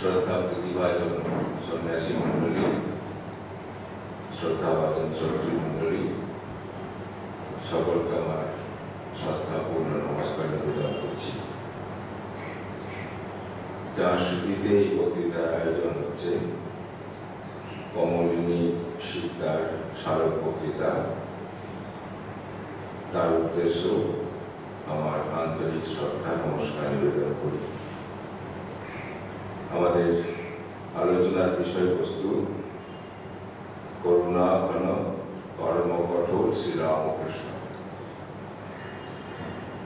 শ্রদ্ধা প্রতিভাজন সন্ন্যাসী মণ্ডলী, শ্রদ্ধাভাজন শ্রোতৃ মণ্ডলী, সকলকে আমার শ্রদ্ধাপূর্ণ নমস্কার নিবেদন করছি। যার স্মৃতিতে এই বক্তৃতার আয়োজন হচ্ছে, কমলিনী শিকদার স্মারক বক্তৃতা, তার উদ্দেশ্য আমার আন্তরিক শ্রদ্ধা নমস্কার নিবেদন করি। আমাদের আলোচনার বিষয়বস্তু করুণা ঘন কর্ম কঠোর শ্রীরামকৃষ্ণ।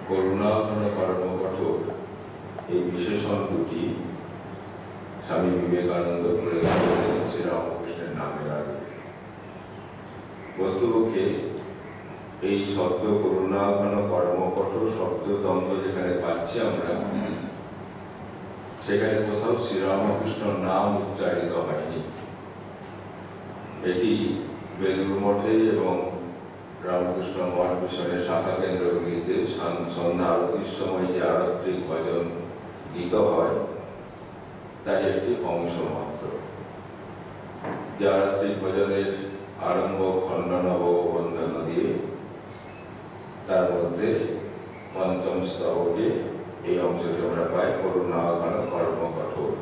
করুণা ঘন কর্ম কঠোর এই বিশেষণ দুটি স্বামী বিবেকানন্দ প্রয়োগ করেছেন শ্রীরামকৃষ্ণের নামের আগে। বস্তুপক্ষে এই শব্দ করুণা ঘন কর্ম কঠোর শব্দ দ্বন্দ্ব যেখানে পাচ্ছি আমরা, সেখানে কোথাও শ্রীরামকৃষ্ণ নাম উচ্চারিত হয়নি। এটি বেলুড় মঠে এবং রামকৃষ্ণ মঠ মিশনের শাখা কেন্দ্রগুলিতে সন্ধ্যা আরতির সময় যে আরাত্রিক ভজন গীত হয়, তার একটি অংশ মাত্র। যে আরাত্রিক ভজনের আরম্ভ খণ্ডনব বন্ধন দিয়ে, তার মধ্যে পঞ্চম স্তবকে এই অংশটি আমরা পাই, করুণা ঘন কর্ম কঠোর।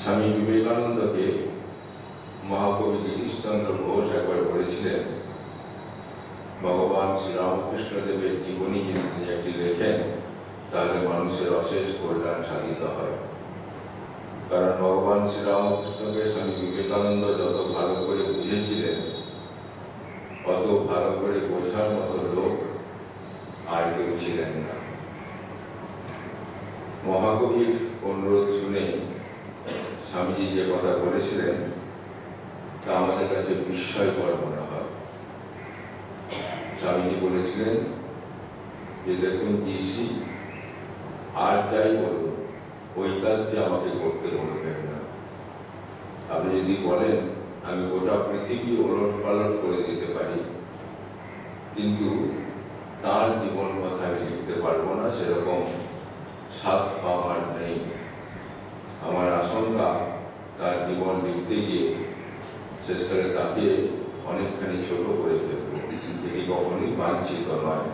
স্বামী বিবেকানন্দকে মহাকবি গিরিশচন্দ্র ঘোষ একবার বলেছিলেন, ভগবান শ্রীরামকৃষ্ণ দেবের জীবনী যদি তিনি একটি লেখেন, তাহলে মানুষের অশেষ কল্যাণ সাধিত হয়। কারণ ভগবান শ্রীরামকৃষ্ণকে স্বামী বিবেকানন্দ যত ভালো করে বুঝেছিলেন, অত ভালো করে বোঝার মতো লোক আর কেউ ছিলেন না। মহাকবির অনুরোধ শুনে স্বামীজি যে কথা বলেছিলেন, তা আমাদের কাছে বিস্ময়কর মনে হয়। স্বামীজি বলেছিলেন যে, দেখুন জিসি, আর যাই বলুন, ওই কাজটি আমাকে করতে বলবেন না। আপনি যদি বলেন আমি গোটা পৃথিবী ওলট পালট করে দিতে পারি, কিন্তু তার জীবন কথা আমি লিখতে পারবো না, সেরকম সাধ্য আমার নেই। আমার আশঙ্কা, তার জীবন লিখতে গিয়ে শেষ করে তাকে অনেকখানি ছোট করে ফেলব। এটি কখনই বাঞ্ছিত নয়।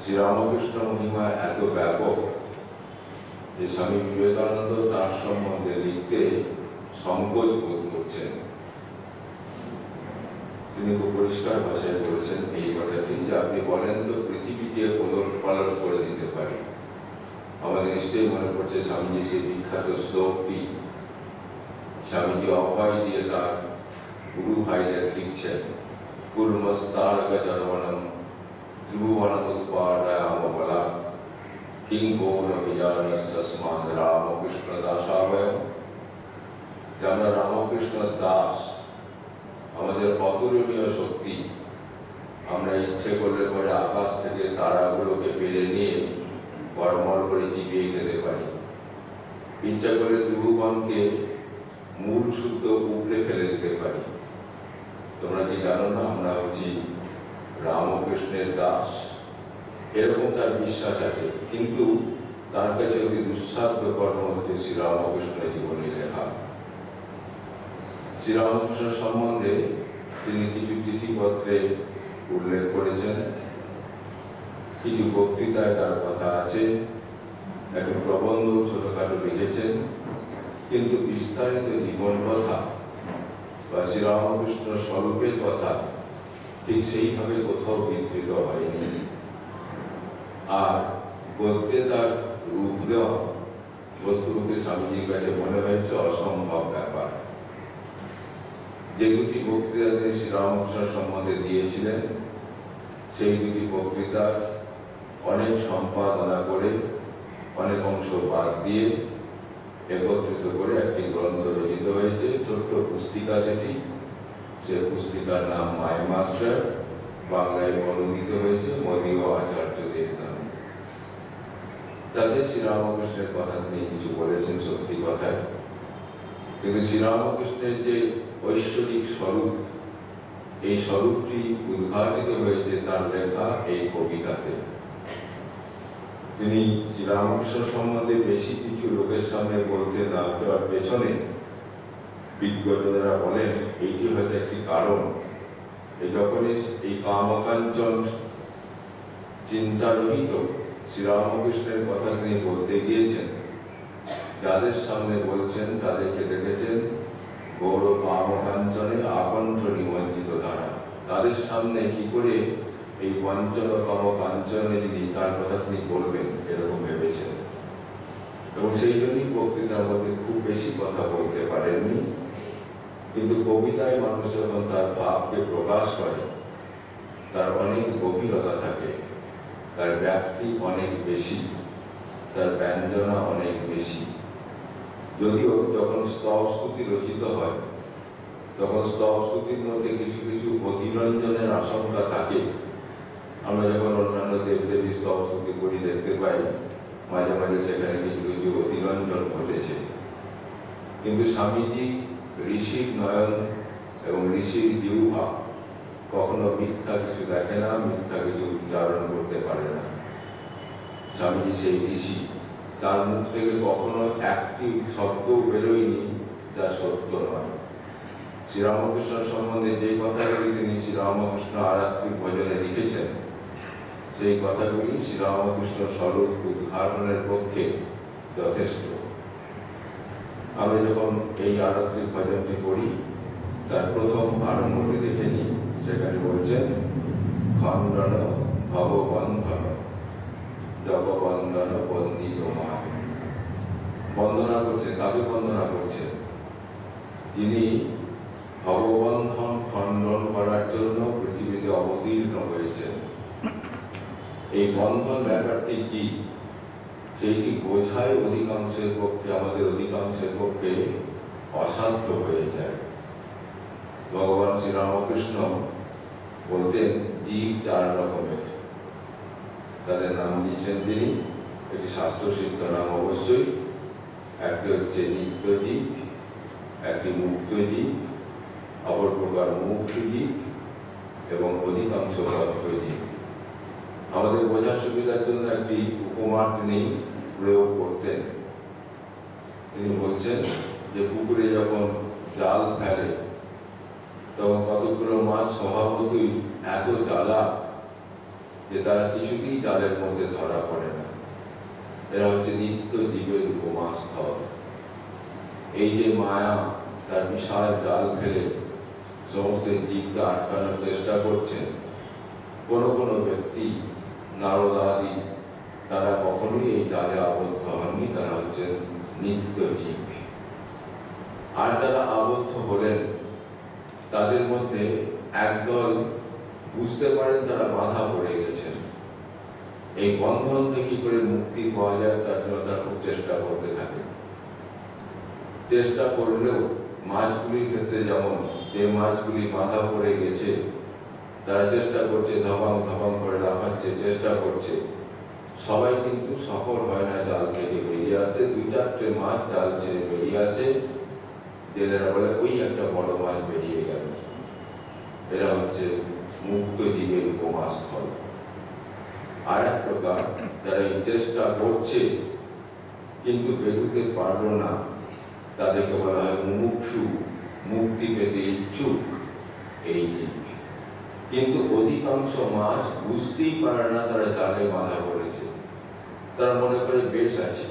শ্রীরামকৃষ্ণ মহিমা এত ব্যাপক যে স্বামী বিবেকানন্দ তার সম্বন্ধে লিখতে সংকোচ বোধ করছেন। তিনি খুব পরিষ্কার ভাষায় বলেছেন এই কথাটি, যে আপনি বলেন তো পৃথিবীকে ওলট পালট করে দিতে পারি। আমাদের নিশ্চয়ই মনে পড়ছে স্বামীজি সেই বিখ্যাত শ্লোকটি, স্বামীজি অভয় দিয়ে তার গুরু ভাইদের লিখছেন, কুর্মস্তারগজর্বণম ধ্রুবনমুৎপাদয়ামবলা কিং গৌরবিজানস্যস্মাদ রামকৃষ্ণ দাসাবয়ম। যে আমরা রামকৃষ্ণ দাস, আমাদের অতুলনীয় শক্তি। আমরা ইচ্ছে করলে পরে আকাশ থেকে তারাগুলোকে পেরে নিয়ে বড়মড় করে চিবিয়ে খেতে পারি। ইচ্ছা করে ধ্রুবনকে মূল শুদ্ধ উপড়ে ফেলে দিতে পারি। তোমরা কি জানো না আমরা হচ্ছি রামকৃষ্ণের দাস? এরকম তার বিশ্বাস আছে, কিন্তু তার কাছে অতি দুঃসাধ্য কর্ম হচ্ছে শ্রীরামকৃষ্ণের জীবনী লেখা। শ্রীরামকৃষ্ণ সম্বন্ধে তিনি কিছু চিঠিপত্রে উল্লেখ করেছেন, কিছু বক্তৃতায় তার কথা আছে, একটা প্রবন্ধ ছোটখাটো লিখেছেন, কিন্তু বিস্তারিত জীবন কথা বা শ্রীরামকৃষ্ণ স্বরূপের কথা ঠিক সেইভাবে কোথাও বিধৃত হয়নি। আর গদ্যে তার রূপ দেওয়া বস্তুকে স্বামীজির কাছে মনে হয়েছে অসম্ভব ব্যাপার। যে দুটি বক্তৃতা তিনি শ্রীরামকৃষ্ণ সম্বন্ধে দিয়েছিলেন, সেই দুটি বক্তৃতার অনেক সম্পাদনা করে, অনেক অংশ বাদ দিয়ে একত্রিত করে একটি গ্রন্থ রচিত হয়েছে, ছোট্ট পুস্তিকা সেটি। সে পুস্তিকার নাম মাই মাস্টার, বাংলায় অনুদিত হয়েছে মদীয় আচার্যদের নামে। তাতে শ্রীরামকৃষ্ণের কথা তিনি কিছু বলেছেন সত্যি কথায়, কিন্তু শ্রীরামকৃষ্ণের যে ঐশ্বরিক স্বরূপ, এই স্বরূপটি উদ্ঘাটিত হয়েছে তার লেখা এই কবিতাতে। তিনি শ্রীরামকৃষ্ণ সম্বন্ধে বেশি কিছু লোকের সামনে বলতে না যাওয়ার পেছনে বিজ্ঞজনেরা বলেন এইটি হয়তো একটি কারণ। যখনই এই কামকাঞ্চন চিন্তারহিত শ্রীরামকৃষ্ণের কথা তিনি বলতে গিয়েছেন, যাদের সামনে বলছেন তাদেরকে দেখেছেন গৌর কামকাঞ্চনে আকণ্ঠ নিমজ্জিত ধারা। তাদের সামনে কি করে এই পঞ্চন কামকাঞ্চনে যিনি তার কথা তিনি বলবেন এরকম ভেবেছেন, এবং সেই জন্যই বক্তৃতার মধ্যে খুব বেশি কথা বলতে পারেননি। কিন্তু কবিতায় মানুষ যখন তার ভাবকে প্রকাশ করে তার অনেক গভীরতা থাকে, তার ব্যাপ্তি অনেক বেশি, তার ব্যঞ্জনা অনেক বেশি। যদিও যখন স্তব স্তুতি রচিত হয় তখন স্তব স্তুতির মধ্যে কিছু কিছু অতিরঞ্জনের আশঙ্কা থাকে। আমরা যখন অন্যান্য দেবদেবী স্তব স্তুতি করি দেখতে পাই মাঝে মাঝে সেখানে কিছু কিছু অতিরঞ্জন ঘটেছে। কিন্তু স্বামীজি ঋষির নয়ন এবং ঋষির জিহ্বা কখনো মিথ্যা কিছু দেখে না, মিথ্যা কিছু উচ্চারণ করতে পারে না। স্বামীজি সেই ঋষি, তার মুখ থেকে কখনো একটি শব্দ বেরোয়নি যা সত্য নয়। শ্রীরামকৃষ্ণ সম্বন্ধে যে কথাগুলি তিনি শ্রীরামকৃষ্ণ আরাত্রি ভজনে লিখেছেন সেই কথাগুলি শ্রীরামকৃষ্ণ স্বরূপ উদ্ধারণের পক্ষে যথেষ্ট। আমরা যখন এই আরাত্রি ভজনটি করি তার প্রথম আরম্ভটি দেখে নিই। সেখানে বলছেন খণ্ডন ভববন্ধন জগবন্দন বন্দিত মায়। বন্দনা করছেন, কাকে বন্দনা করছেন? যিনি ভববন্ধন খণ্ডন করার জন্য পৃথিবীতে অবতীর্ণ হয়েছেন। এই বন্ধন ব্যাপারটি কি সেইটি বোঝায় অধিকাংশের পক্ষে, আমাদের অধিকাংশের পক্ষে অসাধ্য হয়ে যায়। ভগবান শ্রীরামকৃষ্ণ বলতেন জীব 4 রকমের, তাদের নাম দিয়েছেন তিনি, এটি শাস্ত্রসিদ্ধ নাম অবশ্যই। একটি হচ্ছে নিত্য জীব, একটি মুক্ত জীব, অপর প্রকার মুক্ত জীব এবং অধিকাংশ বদ্ধ জীব। আমাদের বোঝার সুবিধার জন্য একটি উপমা তিনি প্রয়োগ করতেন। তিনি বলছেন যে পুকুরে যখন জাল ফেলে তখন কতগুলো মাছ স্বভাবতই এত চালাক যে তারা কিছুতেই জালের মধ্যে ধরা পড়ে না। এরা হচ্ছে নিত্য জীবের উপমা স্থল। এই যে মায়া তার বিশাল জাল ফেলে সমস্ত জীবকে আটকানোর চেষ্টা করছেন, কোনো কোনো ব্যক্তি নারদ আদি তারা কখনোই এই জালে আবদ্ধ হননি, তারা হচ্ছেন নিত্য জীব। আর যারা আবদ্ধ হলেন তাদের মধ্যে একদল বুঝতে পারেন তারা বাধা পড়ে গেছেন। এই বন্ধন থেকে কি করে মুক্তি পাওয়া যায় তার জন্য তারা খুব চেষ্টা করতে থাকে। চেষ্টা করলেও মাছগুলির ক্ষেত্রে যেমন যে মাছগুলি বাধা পড়ে গেছে তারা চেষ্টা করছে, ধপাং ধপাং করে লাফাচ্ছে, চেষ্টা করছে, সবাই কিন্তু সফল হয় না জাল থেকে বেরিয়ে আসতে। 2-4টে মাছ জাল ছেড়ে বেরিয়ে আসে, জেলেরা বলে ওই একটা বড় মাছ বেরিয়ে গেল। এরা হচ্ছে মুক্ত জীবের উপমা স্থল। আর এক প্রকার যারা এই চেষ্টা করছে কিন্তু বেরোতে পারল না, তাদেরকে বলা হয় মুমুক্ষু, মুক্তি পেতে ইচ্ছুক এই জীব। কিন্তু অধিকাংশ মাছ বুঝতেই পারে না তারা জালে বাঁধা পড়েছে। তারা মনে করে বেশ আছি,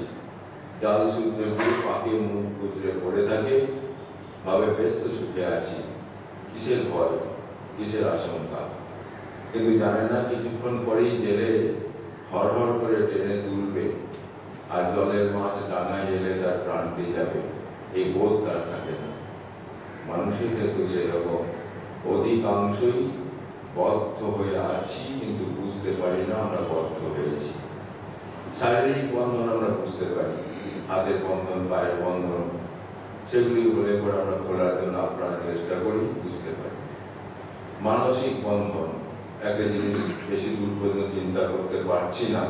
জাল সূত্রে পাকে মুখ গুজরে পড়ে থাকে, ভাবে বেশ তো সুখে আছি, কিসের ভয়, কিসের আশঙ্কা। কিন্তু জানে না কিছুক্ষণ পরেই জেলে হরহর করে টেনে তুলবে আর জলের মাছ ডাঙায় এলে তার প্রাণ দিয়ে যাবে, এই বোধ তার থাকে না। মানুষের ক্ষেত্রে সেরকম অধিকাংশই বদ্ধ হয়ে আছি কিন্তু বুঝতে পারি না আমরা বদ্ধ হয়েছি। শারীরিক বন্ধন আমরা বুঝতে পারি, হাতের বন্ধন, পায়ের বন্ধন, সেগুলি হলে পরে আমরা খোলার জন্য আপ্রাণ চেষ্টা করি, বুঝতে পারি। মানসিক বন্ধন, একটা জিনিস বেশি দূর পর্যন্ত চিন্তা করতে পারছি না,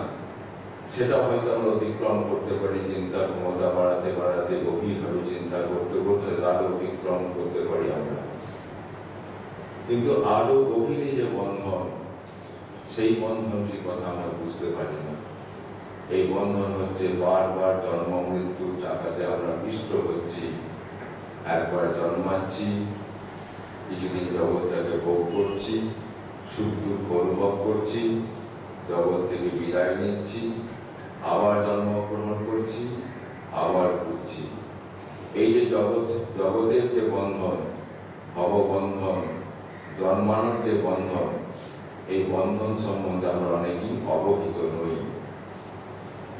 সেটা হয়তো আমরা অতিক্রম করতে পারি চিন্তা ক্ষমতা বাড়াতে বাড়াতে, গভীরভাবে চিন্তা করতে করতে আরো অতিক্রম করতে পারি আমরা। কিন্তু আরো গভীরে যে বন্ধন, সেই বন্ধনটির কথা আমরা বুঝতে পারি না। এই বন্ধন হচ্ছে বারবার জন্ম মৃত্যুর চাকাতে আমরা পিষ্ট হচ্ছি। একবার জন্মাচ্ছি, কিছুদিন জগৎটাকে ভোগ করছি, সুখ দুঃখ অনুভব করছি, জগৎ থেকে বিদায় নিচ্ছি, আবার জন্মগ্রহণ করছি, আবার ঘুরছি। এই যে জগতের যে বন্ধন, ভববন্ধন, জন্মানোর যে বন্ধন, এই বন্ধন সম্বন্ধে আমরা অনেকেই অবহিত নই।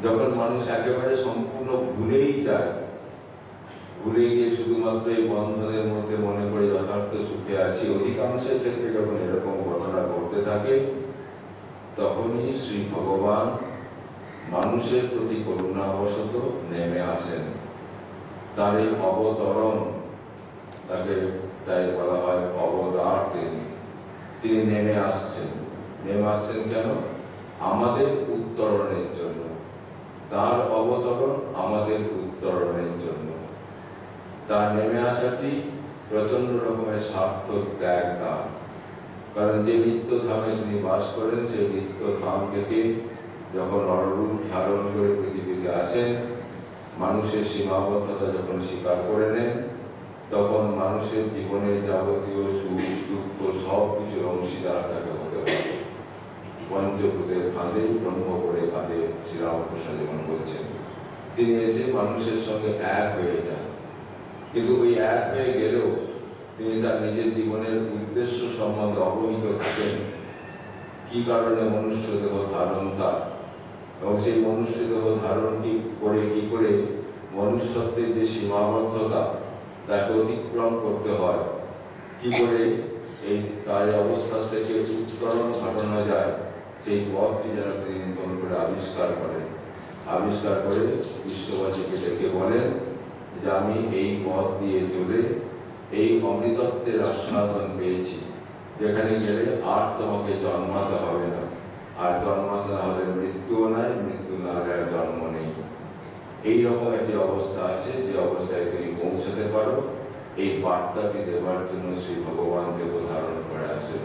যখন মানুষ একেবারে সম্পূর্ণ ভুলেই যায়, ভুলে গিয়ে শুধুমাত্র এই বন্ধনের মধ্যে মনে করে যথার্থ সুখে আছি, অধিকাংশের ক্ষেত্রে যখন এরকম ঘটনা ঘটতে থাকে, তখনই শ্রী ভগবান মানুষের প্রতি করুণাবশত নেমে আসেন। তার এই অবতরণ, তাকে তাই বলা হয় অবতার। তিনি নেমে আসছেন। নেমে আসছেন কেন? আমাদের উত্তরণের জন্য। তার অবতরণ আমাদের উত্তরণের জন্য। তার নেমে আসাটি প্রচন্ড রকমের সার্থক ত্যাগ দান। কারণ যে নিত্যধামে তিনি বাস করেন, সেই নিত্যধাম থেকে যখন নররূপ ধারণ করে পৃথিবীতে আসেন, মানুষের সীমাবদ্ধতা যখন স্বীকার করে নেন, তখন মানুষের জীবনের যাবতীয় সুখ দুঃখ সব কিছুর অংশীদার তাকে হতে হবে। পঞ্চভূতের ফাঁদে ব্রহ্ম করে কাঁদে, শ্রীরামকৃষ্ণ যেমন বলছেন। তিনি এসে মানুষের সঙ্গে এক হয়ে যান। কিন্তু ওই এক হয়ে গেলেও তিনি তার নিজের জীবনের উদ্দেশ্য সম্বন্ধে অবহিত থাকেন। কি কারণে মনুষ্য দেহ ধারণ তার, এবং সেই মনুষ্য দেহ ধারণ কি করে মনুষ্যত্বের যে সীমাবদ্ধতা তাকে অতিক্রম করতে হয়, কি করে এই তার অবস্থা থেকে উত্তরণ ঘটানো যায়, সেই পথটি যেন তিনি নতুন করে আবিষ্কার করেন। আবিষ্কার করে বিশ্ববাসীকে ডেকে বলেন যে আমি এই পথ দিয়ে চলে এই অমৃতত্বের আস্বাদন পেয়েছি, যেখানে গেলে আর তোমাকে জন্মাতে হবে না, আর জন্মাতে না হলে মৃত্যুও নাই, মৃত্যু না হলে জন্ম নেই। এইরকম একটি অবস্থা আছে, যে অবস্থায় তুমি পৌঁছাতে পারো। এই বার্তাটি দেবার জন্য শ্রী ভগবান দেব ধারণ করে আসেন।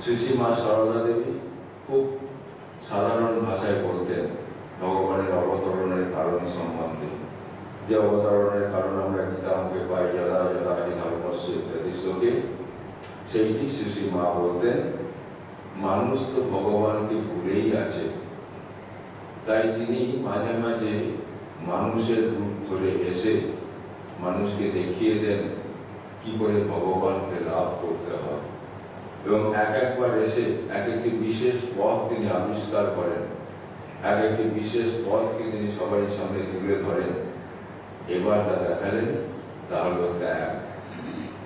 শ্রী মা সারদা দেবী খুব সাধারণ ভাষায় বলতেন ভগবানের অবতরণের কারণ সম্বন্ধে। যে অবতরণের কারণ আমরা গীতামুখে পাই, যদা যদা হি ধর্মস্য ইত্যাদি শ্লোকে, সেইটি শ্রী মা বলতেন, মানুষ তো ভগবানকে ভুলেই আছে। তাই তিনি মাঝে মাঝে মানুষের রূপ ধরে এসে মানুষকে দেখিয়ে দেন কি করে ভগবানকে লাভ করতে হয়, এবং একবার এসে এক একটি বিশেষ পথ তিনি আবিষ্কার করেন, এক একটি বিশেষ পথকে তিনি সবাই সামনে তুলে ধরেন। এবার যা দেখালেন তা হল ত্যাগ।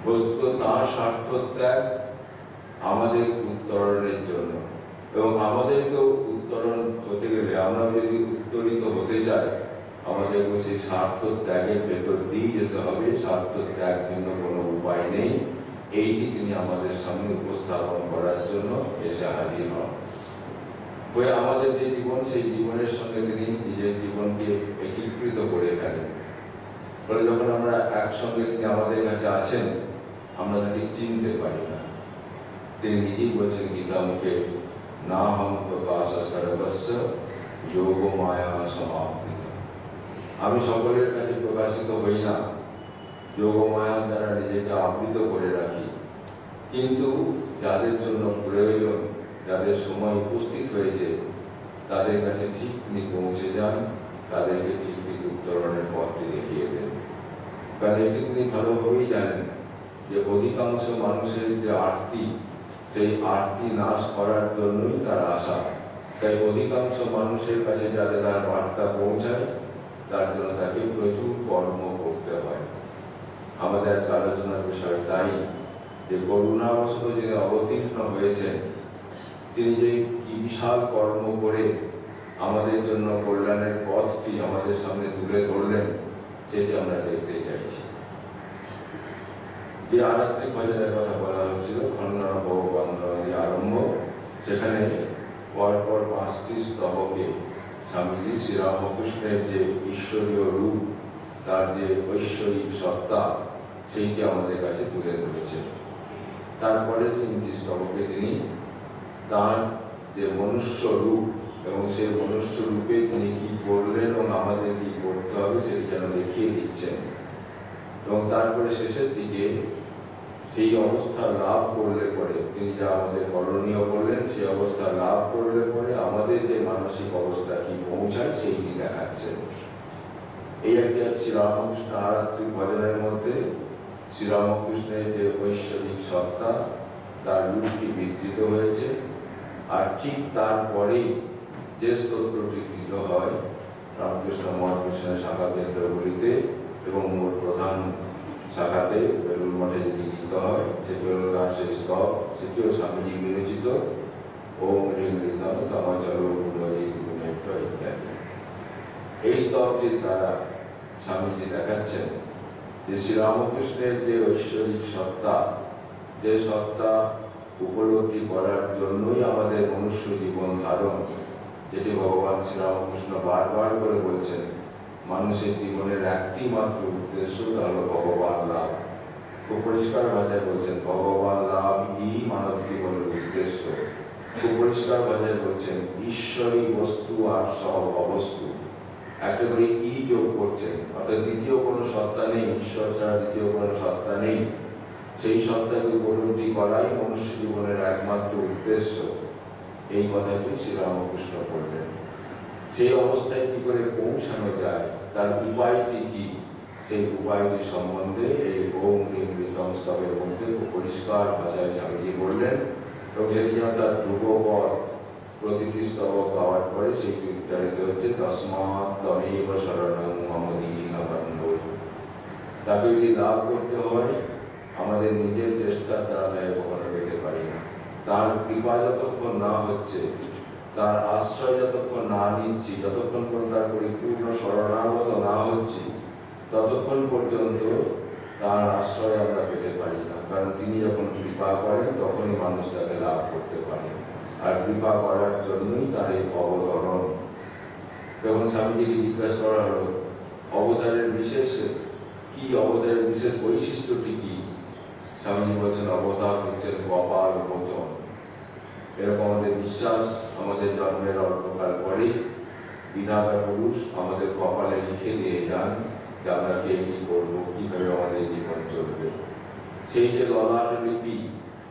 বস্তুত তাঁর স্বার্থ ত্যাগ আমাদের উত্তরণের জন্য, এবং আমাদেরকেও উত্তরণ হতে গেলে, আমরা যদি উত্তরিত হতে চাই, আমাদেরকে সেই স্বার্থ ত্যাগের ভেতর দিয়ে যেতে হবে। স্বার্থ ত্যাগ ভিন্ন কোনো উপায় নেই। এইটি তিনি আমাদের সামনে উপস্থাপন করার জন্য এসে হাজির হন। হয়ে আমাদের যে জীবন, সেই জীবনের সঙ্গে তিনি নিজের জীবনকে একীকৃত করে ফেলেন। ফলে যখন আমরা একসঙ্গে তিনি আমাদের কাছে আছেন, আমরা তাকে চিনতে পারি না। তিনি নিজেই বলছেন গীতা মুখে, না হম প্রকাশ সর্বস্ব যোগ মায়া সমাপ্ত। আমি সকলের কাছে প্রকাশিত হই না, যোগ মায়ার দ্বারা নিজেকে আবৃত করে রাখি। কিন্তু যাদের জন্য প্রয়োজন, যাদের সময় উপস্থিত হয়েছে, তাদের কাছে ঠিক তিনি পৌঁছে যান, তাদেরকে ঠিক ঠিক উত্তরণের পথটি দেখিয়ে দেন। কারণ এটি তিনি ভালোভাবেই জানেন যে অধিকাংশ মানুষের যে আরতি, সেই আরতি নাশ করার জন্যই তার আশা। তাই অধিকাংশ মানুষের কাছে যাতে তার বার্তা পৌঁছায়, তার জন্য তাকে প্রচুর কর্ম করতে হয়। আমাদের আজকে আলোচনার বিষয় তাই, যে করুণাবশত যিনি অবতীর্ণ হয়েছেন, তিনি যে কি বিশাল কর্ম করে আমাদের জন্য কল্যাণের পথটি আমাদের সামনে তুলে ধরলেন, সেটি আমরা দেখতে চাইছি। যে আরাত্রিক ভজনের কথা বলা হচ্ছিল, খণ্ডন ভগবন্ধন আরম্ভ, সেখানে পরপর 5টি স্তবকে স্বামীজি শ্রীরামকৃষ্ণের যে ঈশ্বরীয় রূপ, তার যে ঐশ্বরিক সত্তা, সেইটি আমাদের কাছে তুলে ধরেছেন। তারপরে 3টি স্তবকে তিনি তার যে মনুষ্য রূপ, এবং সেই মনুষ্য রূপে দিচ্ছেন এবং তারপরে শেষের দিকে সেই অবস্থা লাভ করলে পরে তিনি যা আমাদের করণীয় বললেন, সেই অবস্থা লাভ করলে পরে আমাদের যে মানসিক অবস্থা কি পৌঁছায় সেইটি দেখাচ্ছেন। এই একটি শ্রীরামকৃষ্ণ আরাত্রিক ভজনের মধ্যে শ্রীরামকৃষ্ণের যে ঐশ্বরিক সত্তা তার রূপটি বিধৃত হয়েছে। আর ঠিক তারপরেই যে স্তোত্রটি কৃত হয় রামকৃষ্ণ মহাকৃষ্ণের শাখা কেন্দ্রগুলিতে এবং মোট প্রধান শাখাতে বেলুড় মঠে যেটি গীত হয় সেটি হল তার সেই স্তব, সেটিও স্বামীজি বিরচিত ওম হ্রিং হৃদম তমাচল ইত্যাদি। এই স্তবটির দ্বারা স্বামীজি দেখাচ্ছেন যে শ্রীরামকৃষ্ণের যে ঐশ্বরিক সত্তা, যে সত্তা উপলব্ধি করার জন্যই আমাদের মনুষ্য জীবন ধারণ, যেটি ভগবান শ্রীরামকৃষ্ণ বারবার করে বলছেন মানুষের জীবনের একটি মাত্র উদ্দেশ্য, তা হল ভগবান লাভ। খুব পরিষ্কার ভাষায় বলছেন ভগবান লাভই মানব জীবনের উদ্দেশ্য। খুব পরিষ্কার ভাষায় বলছেন ঈশ্বরী বস্তু আর সব অবস্তু। একটা করে ই যোগ করছেন, অর্থাৎ দ্বিতীয় কোনো সত্তা নেই, ঈশ্বর ছাড়া দ্বিতীয় কোনো সত্তা নেই। সেই সত্তাকে উপলব্ধি করাই মনুষ্য জীবনের একমাত্র উদ্দেশ্য। এই কথাটি শ্রীরামকৃষ্ণ বললেন। সেই অবস্থায় কি করে পৌঁছানো যায়, তার উপায়টি কি, সেই উপায়টি সম্বন্ধে এই ওম হ্রিং হৃদম স্তবের মধ্যে পরিষ্কার ভাষায় স্বামীজি বললেন এবং সেটি যেন তার ধ্রুবপদ প্রতিটি স্তবক পাওয়ার পরে সেটি উচ্চারিত হচ্ছে তস্মাৎ তমেব শরণং মম দীনবন্ধু। তাকে যদি লাভ করতে হয় আমাদের নিজের চেষ্টার দ্বারা তাই কখনো পেতে পারি না। তার কৃপা যতক্ষণ না হচ্ছে, তার আশ্রয় যতক্ষণ না নিচ্ছি, যতক্ষণ পর্যন্ত তার পরিপূর্ণ শরণাগত না হচ্ছি, ততক্ষণ পর্যন্ত তার আশ্রয় আমরা পেতে পারি না। কারণ তিনি যখন কৃপা করেন তখনই মানুষ তাকে লাভ করতে পারে, আর কৃপা করার জন্যই তার এই অবতরণ। যখন স্বামীজিকে জিজ্ঞাসা করা হলো অবতারের বিশেষ কি, অবতারের বিশেষ বৈশিষ্ট্যটি কি, স্বামীজি বলছেন অবতার হচ্ছেন কপাল মোচন। এরকম আমাদের বিশ্বাস, আমাদের জন্মের অল্পকাল পরেই বিধাতা পুরুষ আমাদের কপালে লিখে দিয়ে যান যে আমরা কে কি করবো, কিভাবে আমাদের জীবন চলবে। সেই যে ললাট লিপি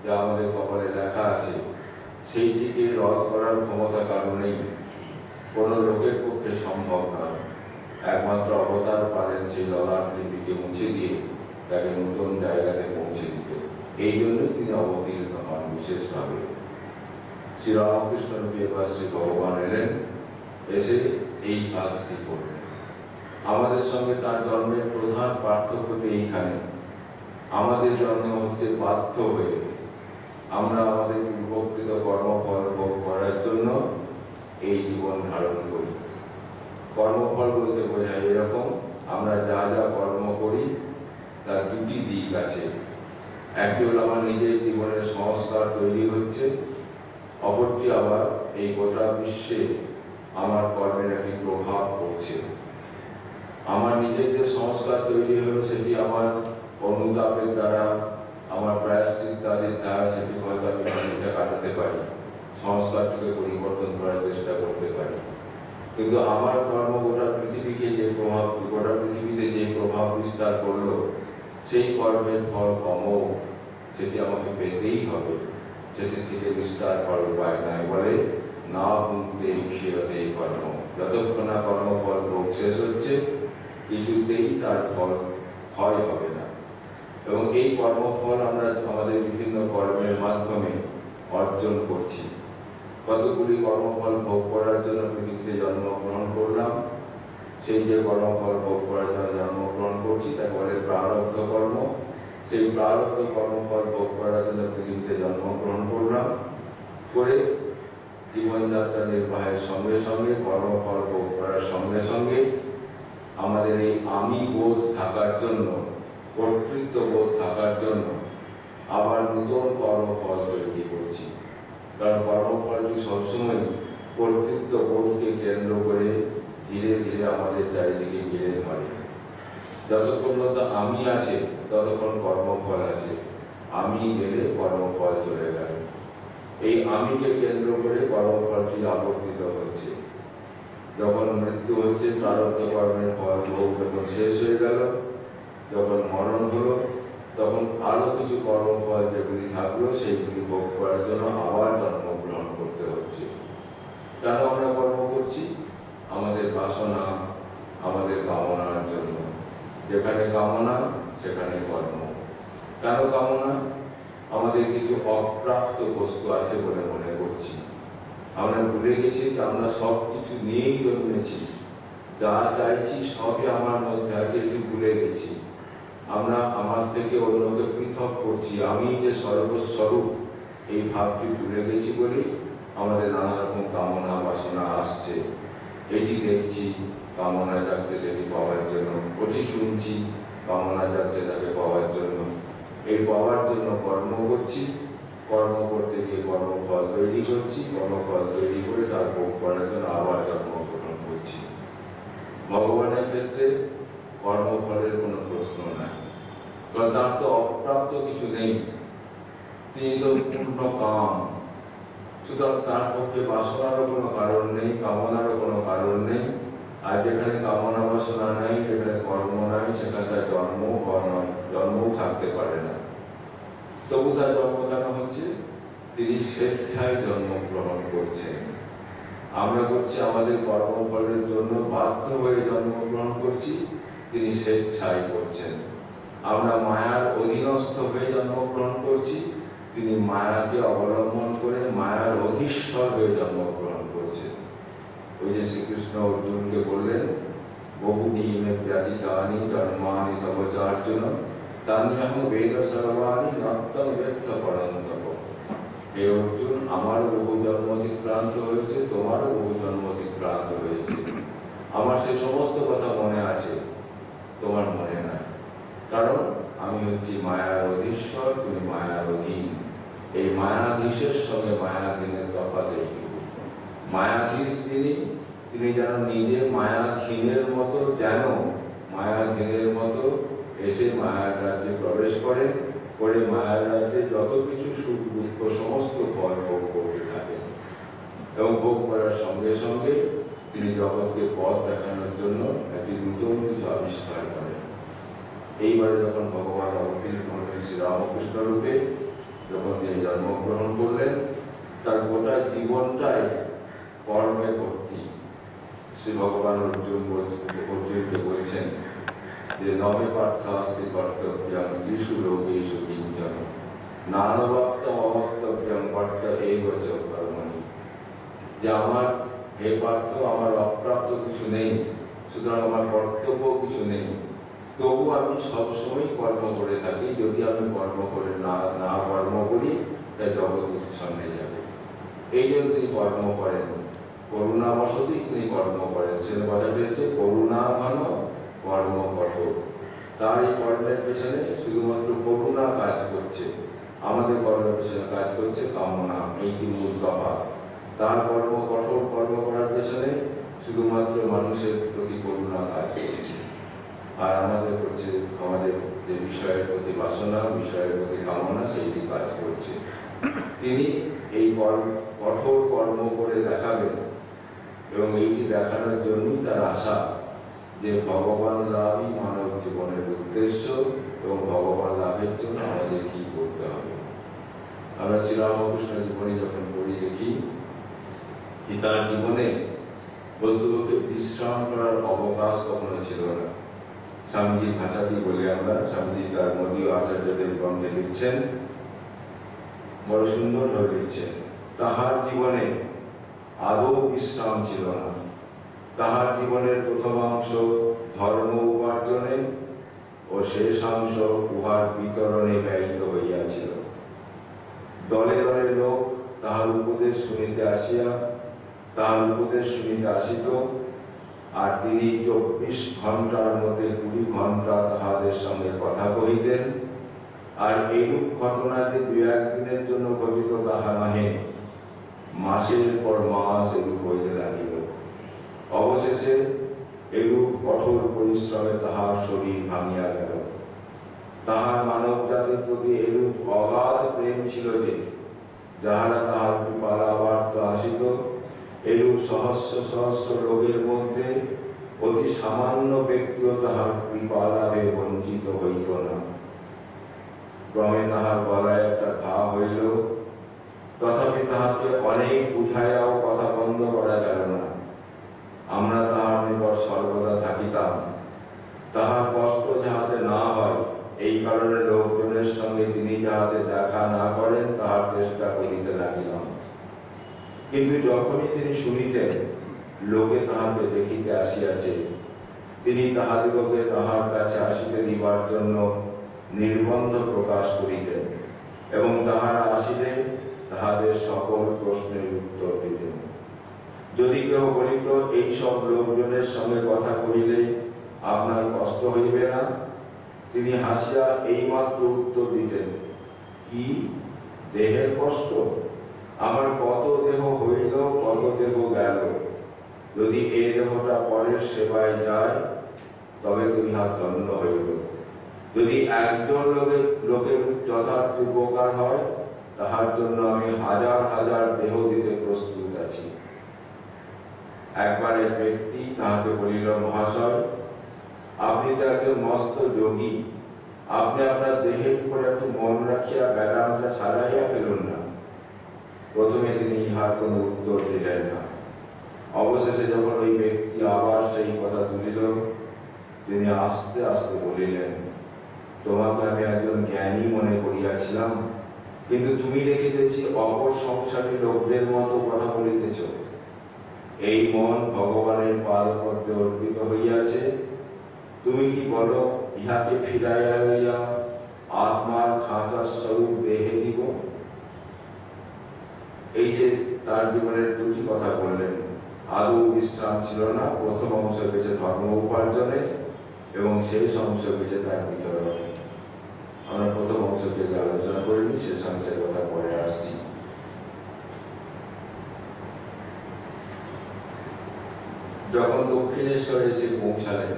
যা আমাদের কপালে লেখা আছে, সেইটিকে রদ করার ক্ষমতা কারণেই কোনো লোকের পক্ষে সম্ভব নয়। একমাত্র অবতার পারেন সেই ললাট লিপিকে মুছে দিয়ে তাকে নতুন জায়গাতে পৌঁছে দিতে। এই জন্যই তিনি অবতীর্ণ হন বিশেষভাবে। শ্রীরামকৃষ্ণ রূপে এবার শ্রী ভগবান এলেন, এসে এই কাজটি করলেন। আমাদের সঙ্গে তার জন্মের প্রধান পার্থক্যটি এইখানে, আমাদের জন্ম হচ্ছে বাধ্য হয়ে। আমরা আমাদের পূর্বকৃত কর্মফল ভোগ করার জন্য এই জীবন ধারণ করি। কর্মফল বলতে বোঝায় এরকম, আমরা যা যা কর্ম করি তার দুটি দিক আছে। একটি হলো আমার নিজের জীবনের সংস্কার তৈরি হচ্ছে, অপরটি আবার এই গোটা বিশ্বে আমার কর্মের একটি প্রভাব পড়ছে। আমার নিজের যে সংস্কার তৈরি হলো সেটি আমার অনুতাপের দ্বারা, আমার প্রায়শ্চিত্তাদির দ্বারা সেটি হয়তো আমি অনেকটা কাটাতে পারি, সংস্কারটিকে পরিবর্তন করার চেষ্টা করতে পারি। কিন্তু আমার কর্ম গোটা পৃথিবীকে যে প্রভাব, গোটা পৃথিবীতে যে প্রভাব বিস্তার করলো, সেই কর্মের ফল কমও সেটি আমাকে পেতেই হবে। সেটি থেকে বিস্তার করার উপায় নাই। বলে না ভুগতে হিসেবে কর্ম, যতক্ষণ না কর্মফল ভোগ শেষ হচ্ছে কিছুতেই তার ফল ক্ষয় হবে না। এবং এই কর্মফল আমরা আমাদের বিভিন্ন কর্মের মাধ্যমে অর্জন করছি। কতগুলি কর্মফল ভোগ করার জন্য পৃথিবীতে জন্মগ্রহণ করলাম, সেই যে কর্মফল ভোগ করার জন্য জন্মগ্রহণ করছি তাকে বলে প্রারব্ধ কর্ম। সেই প্রারব্ধ কর্মফল ভোগ করার জন্য পৃথিবীতে জন্মগ্রহণ করলাম, করে জীবনযাত্রা নির্বাহের সঙ্গে সঙ্গে কর্মফল ভোগ করার সঙ্গে সঙ্গে আমাদের এই আমি বোধ থাকার জন্য, কর্তৃত্ব বোধ থাকার জন্য আবার নতুন কর্মফল তৈরি করছি। কারণ কর্মফলটি সবসময় কর্তৃত্ব বোধকে কেন্দ্র করে ধীরে ধীরে আমাদের চারিদিকে ঘিরে ধরে। যতক্ষণ পর্যন্ত আমি আছে ততক্ষণ কর্মফল আছে, আমি গেলে কর্মফল চলে গেল। এই আমিকে কেন্দ্র করে কর্মফলটি আবর্তিত হচ্ছে। যখন মৃত্যু হচ্ছে প্রারব্ধ কর্মের ফল ভোগ যখন শেষ হয়ে গেল, যখন মরণ হলো, তখন আরো কিছু কর্মফল যেগুলি থাকলো সেইগুলি ভোগ করার জন্য আবার জন্মগ্রহণ করতে হচ্ছে। কেন আমরা কর্ম করছি? আমাদের বাসনা, আমাদের কামনার জন্য। যেখানে কামনা সেখানে কর্ম। কেন কামনা? আমাদের কিছু অপ্রাপ্ত বস্তু আছে বলে মনে করছি। আমরা ভুলে গেছি যে আমরা সব কিছু নিয়েই জন্মেছি, যা চাইছি সবই আমার মধ্যে আছে, এটি ভুলে গেছি। আমরা আমার থেকে অন্যকে পৃথক করছি, আমি যে সর্বস্বরূপ, এই ভাবটি ভুলে গেছি বলে আমাদের নানা রকম কামনা বাসনা আসছে। এটি দেখছি, কামনা যাচ্ছে সেটি পাওয়ার জন্য, ওটি শুনছি, কামনা যাচ্ছে তাকে পাওয়ার জন্য। এই পাওয়ার জন্য কর্ম করছি, কর্ম করতে গিয়ে কর্মফল তৈরি করছি, কর্মফল তৈরি করে তার ভোগ করার জন্য আবার জন্মগ্রহণ করছি। ভগবানের ক্ষেত্রে কর্মফলের কোনো প্রশ্ন নাই, কারণ তার তো অপ্রাপ্ত কিছু নেই, তিনি তো পূর্ণ কাম। সুতরাং তার পক্ষে বাসনারও কোনো কারণ নেই, কামনারও কোনো কারণ নেই। আর যেখানে কামনা বাসনা নাই, যেখানে কর্ম নাই, সেখানে তার জন্মও থাকতে পারে না। তবু তার জন্ম কেন হচ্ছে? তিনি স্বেচ্ছায় জন্মগ্রহণ করছেন। আমরা করছি আমাদের কর্মফলের জন্য, বাধ্য হয়ে জন্মগ্রহণ করছি, তিনি স্বেচ্ছায় করছেন। আমরা মায়ার অধীনস্থ হয়ে জন্মগ্রহণ করছি, তিনি মায়াকে অবলম্বন করে মায়ার অধীশ্বর হয়ে জন্মগ্রহণ করছেন। ওই যে শ্রীকৃষ্ণ অর্জুনকে বললেন, বহু নিয়মে ব্যতীতানি জন্মানি তব চার্জুন তান্যহং বেদ সর্বাণি নত্যং ব্যক্ত পরন্তপ। হে অর্জুন, আমারও বহু জন্ম অতিক্রান্ত হয়েছে, তোমারও বহু জন্ম অতিক্রান্ত হয়েছে। আমার সে সমস্ত কথা মনে আছে, তোমার মনে নাই। কারণ আমি হচ্ছি মায়ার অধীশ্বর, তুমি মায়ার অধীন। এই মায়াধীশের সঙ্গে মায়াধীনের তফাৎ এইটুকু। মায়াধীশ তিনি যেন নিজে মায়াধীনের মতো, যেন মায়াধীনের মতো এসে মায়ার রাজ্যে প্রবেশ করেন, করে মায়ার রাজ্যে যত কিছু সুখ দুঃখ সমস্ত ফল ভোগ করতে থাকেন। এবং ভোগ করার সঙ্গে সঙ্গে তিনি জগৎকে পথ দেখানোর জন্য একটি নতুন কিছু আবিষ্কার করেন। এইবারে যখন ভগবান অবতীর্ণ হলেন শ্রীরামকৃষ্ণ রূপে, যখন তিনি জন্মগ্রহণ করলেন, তার গোটা জীবনটাই কর্মে ভর্তি। শ্রী ভগবান অর্জুনকে বলছেন যে নবে পার্থাস্তি কর্তব্যং ত্রিষু লোকেষু কিঞ্চন নানবক্তম অবক্তব্যং কর্ত এইব চ কর্মণি। যে আমার, হে পার্থ, আমার অপ্রাপ্ত কিছু নেই, সুতরাং আমার কর্তব্য কিছু নেই, তবু আমি সবসময় কর্ম করে থাকি। যদি আমি কর্ম করে না কর্ম করি, তাই জগৎ উচ্ছন্নে যাবে। এই জন্য তিনি কর্ম করেন, করুণাবশতই তিনি কর্ম করেন। সে কথাটি হচ্ছে করুণা ঘন কর্ম কঠোর। তার এই কর্মের পেছনে শুধুমাত্র করুণা কাজ করছে, আমাদের কর্মের পেছনে কাজ করছে কামনা। এইটি মূল তফাৎ। তার কর্ম কঠোর, কর্ম করার পেছনে শুধুমাত্র মানুষের প্রতি করুণা কাজ করছে, আর আমাদের করছে আমাদের যে বিষয়ের প্রতি বাসনা, বিষয়ের প্রতি কামনা, সেইটি কাজ করছে। তিনি এই কঠোর কর্ম করে দেখাবেন, এবং এইটি দেখানোর জন্যই তার আশা যে ভগবান লাভই মানব জীবনের উদ্দেশ্য, এবং ভগবান লাভের জন্য আমাদের কি করতে হবে। আমরা শ্রীরামকৃষ্ণ জীবনে যখন পড়ি, দেখি তার জীবনে বস্তুকে বিশ্রাম করার অবকাশ কখনো ছিল না। স্বামীজি ভাষাটি বলে আমরা, স্বামীজি তার মদীয় আচার্যদের গ্রন্থে লিখছেন, বড় সুন্দর ভাবে লিখছেন, তাহার জীবনে আদৌ বিশ্রাম ছিল না। তাহার জীবনের প্রথমাংশ ধর্ম উপার্জনে ও শেষাংশ উহার বিতরণে ব্যয়িত হইয়াছিল। দলে দলে লোক তাহার উপদেশ শুনিতে আসিত, আর তিনি 24 ঘন্টার মধ্যে 20 ঘন্টা তাহাদের সঙ্গে কথা কহিতেন। আর এইরূপ ঘটনা যে 2-1 দিনের জন্য ঘটিত তাহা নহে, মাসের পর মাস এরূপ হইতে লাগিল। অবশেষে এরূপ কঠোর পরিশ্রমে তাহার শরীর ভাঙিয়া গেল। তাহার মানব জাতির প্রতি এরূপ অগাধ প্রেম ছিল যে যাহারা তাহার কৃপালাভার্থ আসিত, এরূপ সহস্র সহস্র লোকের মধ্যে অতি সামান্য ব্যক্তিও তাহার কৃপা লাভে বঞ্চিত হইত না। ক্রমে তাহার গলায় একটা ঘা হইল, তথাপি তাহাকে অনেক বুঝাইয়াও কথা বন্ধ করা গেল না। আমরা তাহার নিকট সর্বদা থাকিতাম, তাহার কষ্ট যাহাতে না হয় এই কারণে লোকজনের সঙ্গে তিনি যাহাতে দেখা না করেন তাহার চেষ্টা করিতে লাগিলাম। কিন্তু যখনই তিনি শুনিতেন লোকে তাহাকে দেখিতে আসিয়াছে, তিনি তাহাদিগকে তাহার কাছে আসিতে দিবার জন্য নির্বন্ধ প্রকাশ করিতেন এবং তাহারা আসিলে তাহাদের সকল প্রশ্নের উত্তর দিতেন। যদি কেহ বলিত এই সব লোকজনের সঙ্গে কথা কহিলে আপনার কষ্ট হইবে না, তিনি হাসিয়া এইমাত্র উত্তর দিতেন, কি দেহের কষ্ট? আমার কত দেহ হইল, কত দেহ গেল। যদি এই দেহটা পরের সেবায় যায় তবে তো ইহা ধন্য হইল। যদি একজন লোকের যথার্থ উপকার হয় তাহার জন্য আমি হাজার হাজার দেহ দিতে প্রস্তুত আছি। একবার এক ব্যক্তি তাহাকে বলিল, মহাশয়, আপনি তো একজন মস্ত যোগী, আপনি আপনার দেহের উপর একটু মন রাখিয়া ব্যায়ামটা সারাইয়া ফেলুন না। প্রথমে তিনি ইহার কোনো উত্তর দিলেন না। অবশেষে যখন ওই ব্যক্তি আবার সেই কথা তুলিল, তিনি আস্তে আস্তে বলিলেন, তোমাকে আমি একজন জ্ঞানী মনে করিয়াছিলাম, কিন্তু তুমি দেখিতেছি অপর সংসারী লোকদের মতো কথা বলিতেছ। এই মন ভগবানের পাদপদ্মে অর্পিত হইয়াছে, তুমি কি বলো ইহাকে ফিরাইয়া লইয়া আত্মার খাঁচার স্বরূপ দেহে দিব? এই যে তার জীবনের দুটি কথা বললেন, আদৌ বিশ্রাম ছিল না। প্রথম অংশ গেছে ধর্ম উপার্জনে এবং শেষ অংশ গেছে তার বিতরণে। আমরা প্রথম অংশকে আলোচনা করিনি, শেষ অংশের কথা পরে আসছি। যখন দক্ষিণেশ্বরে এসে পৌঁছালেন,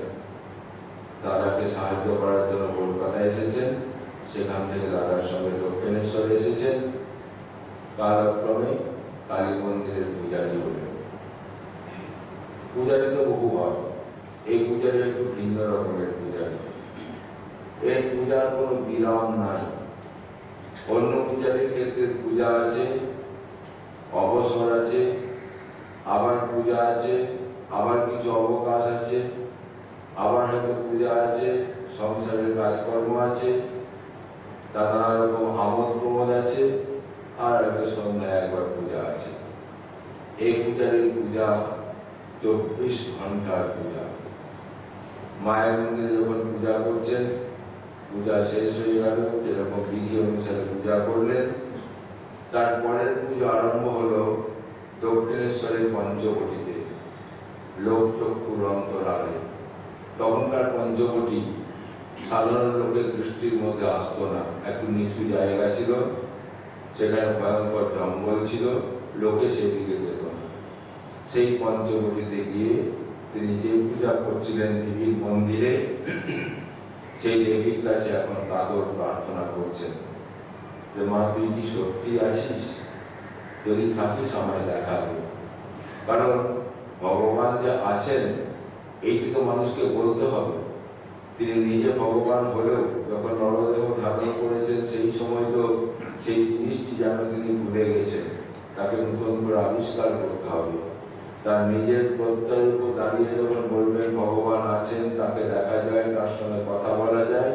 দাদাকে সাহায্য করার জন্য কলকাতায় এসেছেন, সেখান থেকে দাদার সঙ্গে দক্ষিণেশ্বরে এসেছেন। কালক্রমে কালী মন্দিরের পূজারী হলেন। পূজারী তো বহু হয়, এই পূজারী একটু ভিন্ন রকমের পূজারী। এর পূজার কোনো বিরাম নাই। অন্য পূজারীর ক্ষেত্রে পূজা আছে, অবসর আছে, আবার পূজা আছে, আবার কিছু অবকাশ আছে, আবার হয়তো পূজা আছে, সংসারের কাজকর্ম আছে, তার নানা রকম আমোদ প্রমোদ আছে, আর হয়তো সন্ধ্যায় একবার পূজা আছে। এই পূজারীর পূজা 24 ঘন্টার পূজা। মায়ের মন্দিরে যখন পূজা করছেন, পূজা শেষ হয়ে গেল, যেরকম বিধি অনুসারে পূজা করলেন, তারপরের পুজো আরম্ভ হলো দক্ষিণেশ্বরের পঞ্চবটিতে, লোকচক্ষুর অন্তরালে। তখনকার পঞ্চবটি সাধারণ লোকের দৃষ্টির মধ্যে আসতো না। একটু নিচু জায়গা ছিল, সেখানে ভয়ঙ্কর জঙ্গল ছিল, লোকে সেদিকে যেত না। সেই পঞ্চবটিতে গিয়ে তিনি যে পূজা করছিলেন দেবীর মন্দিরে, সেই দেবীর কাছে এখন কাতর প্রার্থনা করছেন যে, মা তুই কি সত্যি আছিস? যদি থাকিস আমায় দেখাবে। কারণ ভগবান যে আছেন এইটি তো মানুষকে বলতে হবে। তিনি নিজে ভগবান হলেও যখন নরদেহ ধারণ করেছেন সেই সময় তো সেই জিনিসটি যেন তিনি ভুলে গেছেন, তাকে নতুন করে আবিষ্কার করতে হবে। তার নিজের প্রত্যয়ের উপর দাঁড়িয়ে যখন বলবেন ভগবান আছেন, তাকে দেখা যায়, তার সঙ্গে কথা বলা যায়,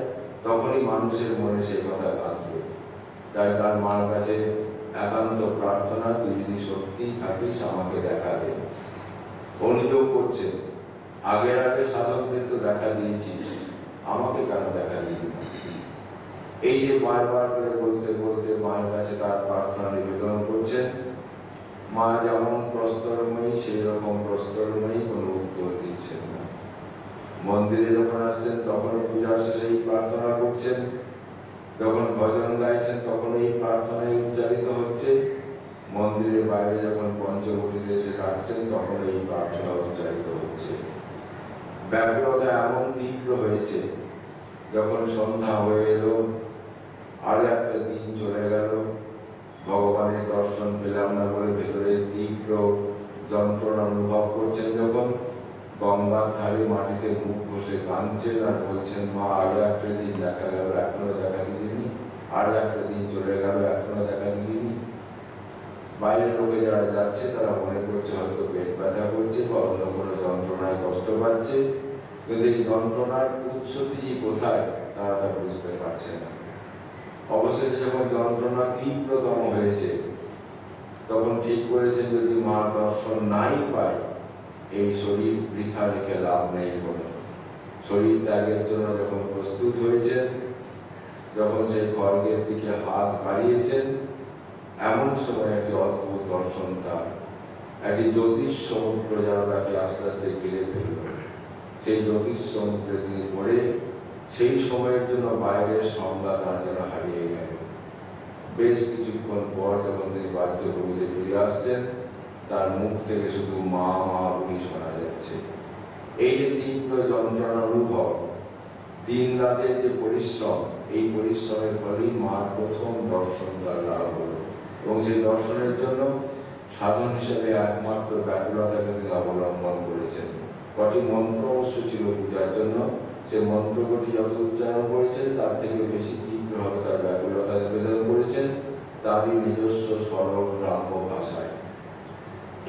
তখনই মানুষের মনে সেই কথা বাঁধবে। তাই তার মার কাছে একান্ত প্রার্থনা, তুই যদি সত্যি থাকিস আমাকে দেখা দে। অনুযোগ করছে, আগে আগে সাধকদের তো দেখা দিয়েছিস, আমাকে কেন দেখা দিবি না? এই যে বারবার করে বলতে বলতে মায়ের কাছে তার প্রার্থনা নিবেদন করছেন। মা যেমন প্রস্তরময়ী, সেই রকম প্রস্তরময়ী কোনো উত্তর দিচ্ছেন না। মন্দিরে যখন আসছেন তখনও পূজার শেষেই প্রার্থনা করছেন, যখন ভজন গাইছেন তখন এই প্রার্থনায় উচ্চারিত হচ্ছে, মন্দিরের বাইরে যখন পঞ্চবটিতে এসে রাখছেন তখন এই প্রার্থনা উচ্চারিত হচ্ছে। ব্যাকুলতা এমন তীব্র হয়েছে, যখন সন্ধ্যা হয়ে এলো, আরো একটা দিন চলে গেল, ভগবানের দর্শন পেলাম না বলে ভেতরে তীব্র যন্ত্রণা অনুভব করছেন যখন, গঙ্গার ধারে মাটিতে মুখ ঘষে কাঁদছেন আর বলছেন, মা আরো একটা দিন দেখা গেল, এখনো দেখা দিলিনি, আরো একটা দিন চলে গেল, এখনো দেখা দিলিনি। বাইরের লোকে যারা যাচ্ছে তারা মনে করছে হয়তো পেট ব্যথা করছে বা অন্য কোনো যন্ত্রণায় কষ্ট পাচ্ছে, কিন্তু এই যন্ত্রণার উৎসটি কোথায় তারা তা বুঝতে পারছে না। অবশেষে যখন যন্ত্রণা তীব্রতম হয়েছে তখন ঠিক করেছেন যদি মার দর্শন নাই পায়, এই শরীর বৃথা রেখে লাভ নেই কোনো। শরীর ত্যাগের জন্য যখন প্রস্তুত হয়েছেন, যখন সেই খড়গের দিকে হাত বাড়িয়েছেন, এমন সময় একটি অদ্ভুত দর্শন তার, একটি জ্যোতিষ সমুদ্র যেন তাকে আস্তে আস্তে ঘিরে ফেলল। সেই জ্যোতিষ সমুদ্রে তিনি পড়ে সেই সময়ের জন্য বাইরের সংজ্ঞা তার যেন হারিয়ে গেল। বেশ কিছুক্ষণ পর যখন তিনি বাহ্যভূমিতে ফিরে আসছেন, তার মুখ থেকে শুধু মা মা বলি শোনা যাচ্ছে। এই যে তীব্র যন্ত্রণা অনুভব, দিন রাতের যে পরিশ্রম, এই পরিশ্রমের ফলেই মার প্রথম দর্শন তার লাভ হল। এবং সেই দর্শনের জন্য সাধন হিসেবে একমাত্র ব্যাকুলতাকে তিনি অবলম্বন করেছেন। কটি মন্ত্র অবশ্য ছিল পূজার জন্য, সে মন্ত্রকটি যত উচ্চারণ করেছেন তার থেকে বেশি তীব্রভাবে তার ব্যাকুলতা নিবেদন করেছেন তারই নিজস্ব সরল গ্রাম্য ভাষায়।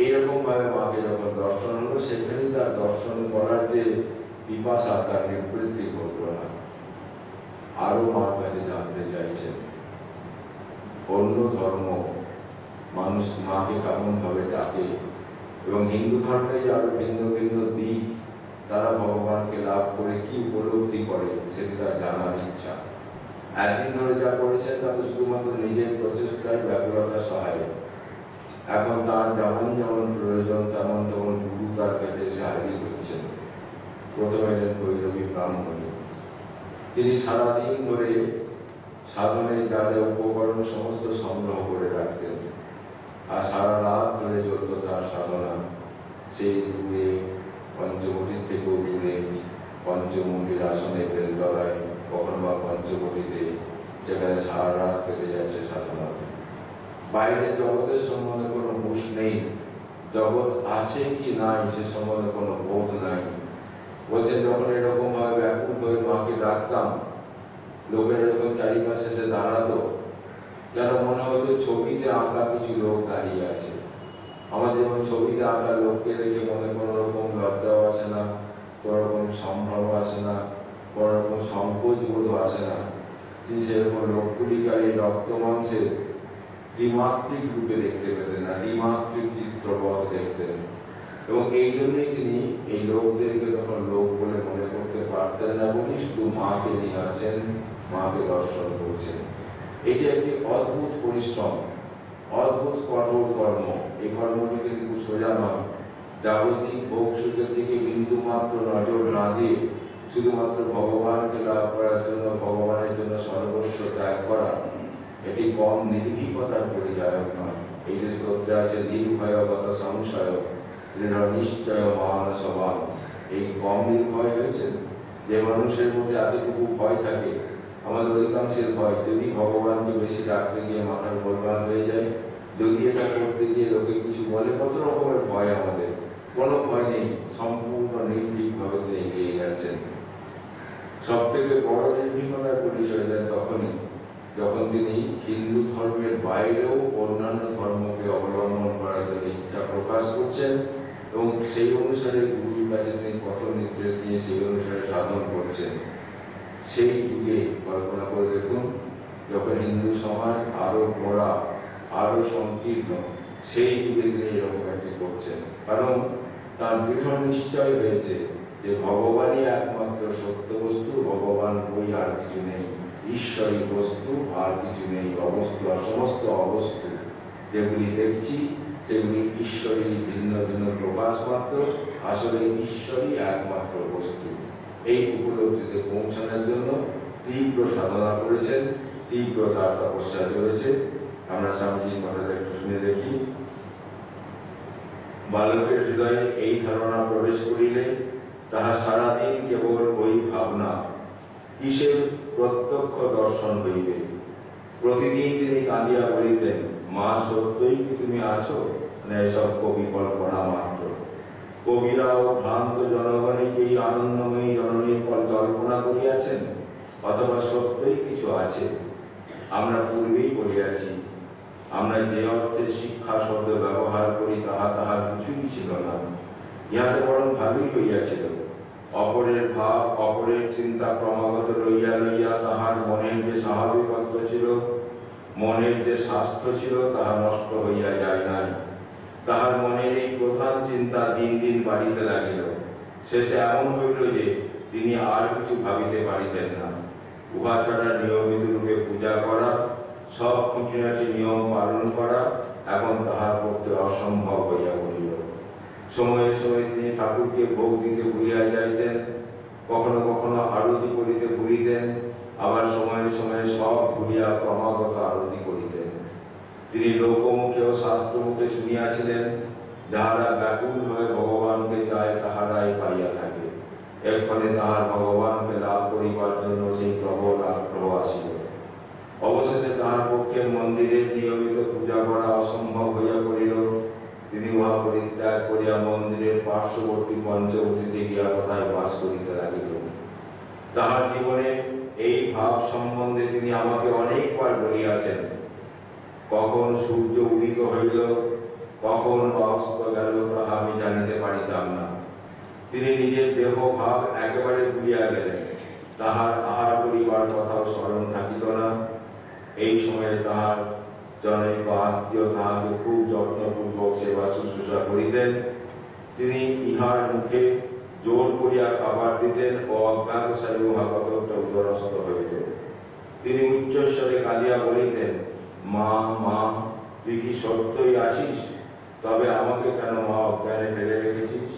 এইরকম ভাবে মাকে যখন দর্শন হলো, সেখানেই তার দর্শন করার যে পিপাসা তার নিবৃত্তি ঘটল না, আরো মার কাছে জানতে চাইছেন। অন্য ধর্ম মানুষ মাকে কেমন ভাবে ডাকে এবং হিন্দু ধর্মে যে আরো ভিন্ন ভিন্ন দিক, তারা ভগবানকে লাভ করে কি উপলব্ধি করে সেটি তার জানার ইচ্ছা। একদিন ধরে যা করেছেন তা তো শুধুমাত্র নিজের প্রচেষ্টায় ব্যাকুলতা সহায়ক। এখন তার যেমন যেমন প্রয়োজন তেমন তেমন গুরু তার কাছে এসে হাজির হচ্ছেন। প্রথমে এলেন ভৈরবী ব্রাহ্মণী। তিনি সারাদিন ধরে সাধনে যা যা উপকরণ সমস্ত সংগ্রহ করে রাখতেন, আর সারা রাত ধরে চলত তার সাধনা। সেই দূরে পঞ্চবটির থেকেও দূরে পঞ্চমুণ্ডির আসনে বেলতলায়, কখনো বা পঞ্চবটিতে, সেখানে সারা রাত কেটে যাচ্ছে সাধনা। বাইরের জগতের সম্বন্ধে কোনো হুঁশ নেই, জগৎ আছে কি নাই সে সম্বন্ধে কোনো বোধ নাই। বলছেন যখন এরকম ভাবে ব্যাকুল হয়ে মাকে ডাকতাম, লোকেরা যখন চারিপাশে এসে দাঁড়াতো, যেন মনে হতো ছবিতে আঁকা কিছু লোক দাঁড়িয়ে আছে। আমার যেমন ছবিতে আঁকা লোককে দেখে মনে কোনো রকম লজ্জাও আসে না, কোনো রকম সম্ভ্রম আসে না, কোনো রকম সংকোচ বোধ আসে না। তিনি সেরকম লোকগুলিকার এই রক্ত মাংসের ত্রিমাত্রিক রূপে দেখতে পেতেন না, দ্বিমাত্রিক চিত্রপথ দেখতেন। এবং এই জন্যই তিনি এই লোকদেরকে তখন লোক বলে মনে করতে পারতেন না বলি শুধু মাকে নিয়ে আছেন, মাকে দর্শন করছেন। এটি একটি অদ্ভুত পরিশ্রম, অদ্ভুত কঠোর কর্ম। এই কর্মটি কিন্তু সোজা নয়। জাগতিক ভোগ সুখের দিকে বিন্দু মাত্র নজর না দিয়ে শুধুমাত্র ভগবানকে লাভ করার জন্য, ভগবানের জন্য সর্বস্ব ত্যাগ করা, এটি কম নির্ভীকতার পরিচায়ক নয়। এই যে স্তোত্রে আছে নির্ভয়গত সংশয় দৃঢ় নিশ্চয় মানসবান, এই কম নির্ভয় হয়েছেন। যে মানুষের মধ্যে এতটুকু ভয় থাকে, আমাদের অধিকাংশের ভয়, যদি ভগবানকে বেশি ডাকতে গিয়ে মাথার গোলমাল হয়ে যায়, যদি এটা করতে গিয়ে লোকে কিছু বলে, কত রকমের ভয় আমাদের। কোনো ভয় নেই, সম্পূর্ণ নির্ভীকভাবে তিনি এগিয়ে গেছেন। সব থেকে বড় নির্ভীকতার পরিচয় দেন তখনই যখন তিনি হিন্দু ধর্মের বাইরেও অন্যান্য ধর্মকে অবলম্বন করার জন্য ইচ্ছা প্রকাশ করছেন এবং সেই অনুসারে গুরুর কাছে তিনি পথ নির্দেশ দিয়ে সেই অনুসারে সাধন করছেন। সেই যুগে কল্পনা করে দেখুন, যখন হিন্দু সমাজ আরো গোড়া, আরো সংকীর্ণ, সেই যুগে তিনি এরকম একটি করছেন। কারণ তার দৃঢ় নিশ্চয় হয়েছে যে ভগবানই একমাত্র সত্য বস্তু, ভগবান বই আর কিছু নেই, ঈশ্বরী বস্তু আর কিছু নেই। অবস্তু আর সমস্ত অবস্তু যেগুলি দেখছি সেগুলি ঈশ্বরেরই ভিন্ন ভিন্ন প্রকাশ মাত্র, আসলে ঈশ্বরই একমাত্র বস্তু। এই উপলব্ধিতে পৌঁছানোর জন্য তীব্র সাধনা করেছেন, তীব্র তার তপস্যা চলেছে। আমরা স্বামীজির কথাটা একটু শুনে দেখি। বালকের হৃদয়ে এই ধারণা প্রবেশ করিলে তাহা সারাদিন কেবল ওই ভাবনা, কিসের প্রত্যক্ষ দর্শন হইবে। প্রতিদিন তিনি কাঁদিয়া বলিতেন, মা সত্যই কি তুমি আছো? না এসব কবি কল্পনা মাত্র। কবিরাও ভ্রান্ত জনগণেকেই আনন্দময়ী জননীর কল্পনা করিয়াছেন, অথবা সত্যই কিছু আছে। আমরা পূর্বেই বলিয়াছি, আমরা যে অর্থে শিক্ষা শব্দ ব্যবহার করি তাহার কিছুই ছিল না। ইহাতে বরং ভালোই হইয়াছিল। অপরের ভাব, অপরের চিন্তা ক্রমাগত লইয়া লইয়া তাহার মনের যে স্বাভাবিকত্ব ছিল, মনের যে স্বাস্থ্য ছিল, তাহা নষ্ট হইয়া যায় নাই। তাহার মনের এই প্রধান চিন্তা দিন দিন বাড়িতে লাগিল। শেষে এমন হইল যে তিনি আর কিছু ভাবিতে পারিতেন না। উহা ছাড়া নিয়মিত রূপে পূজা করা, সব খুঁটিনাটি নিয়ম পালন করা এখন তাহার পক্ষে অসম্ভব হইয়া পড়িল। সময়ে সময়ে তিনি ঠাকুরকে ভোগ দিতে ভুলিয়া যাইতেন, কখনো কখনো আরতি করিতে ভুলিতেন, আবার সময়ে সময়ে সব ভুলিয়া ক্রমাগত আরতি করিতেন। তিনি লোকমুখে ও শাস্ত্রমুখে শুনিয়াছিলেন, যাহারা ব্যাকুল হয়ে ভগবানকে চায় তাহারাই পাইয়া থাকে। এক্ষণে তাহার ভগবানকে লাভ করিবার জন্য সেই প্রবল আগ্রহ আসিল। অবশেষে তাহার পক্ষে মন্দিরের নিয়মিত পূজা করা অসম্ভব হইয়া পড়িল। তিনি উহা পরিত্যাগ করিয়া মন্দিরের পার্শ্ববর্তী পঞ্চবতীতে গিয়া কোথায় বাস করিতে লাগিলেন। তাহার জীবনে এই ভাব সম্বন্ধে তিনি আমাকে অনেকবার বলিয়াছেন। কখন সূর্য উদিত হইল, কখন অস্ত গেল, তাহা আমি জানিতে পারিতাম না। তিনি নিজের দেহ ভাব একেবারে ভুলিয়া গেলেন। তাহার আহার করিবার কথাও স্মরণ থাকিত না। এই সময়ে তাহার জনৈক আত্মীয় তাহাকে খুব যত্নপূর্বক সেবা শুশ্রূষা করিতেন। তিনি ইহার মুখে জোর করিয়া খাবার দিতেন ও অজ্ঞাতসারে উহা কতকটা উদরস্থ হইত। তিনি উচ্চস্বরে কাঁদিয়া বলিতেন, মা মা, তুই কি সত্যই আছিস? তবে আমাকে কেন মা অজ্ঞানে ফেলে রেখেছিস?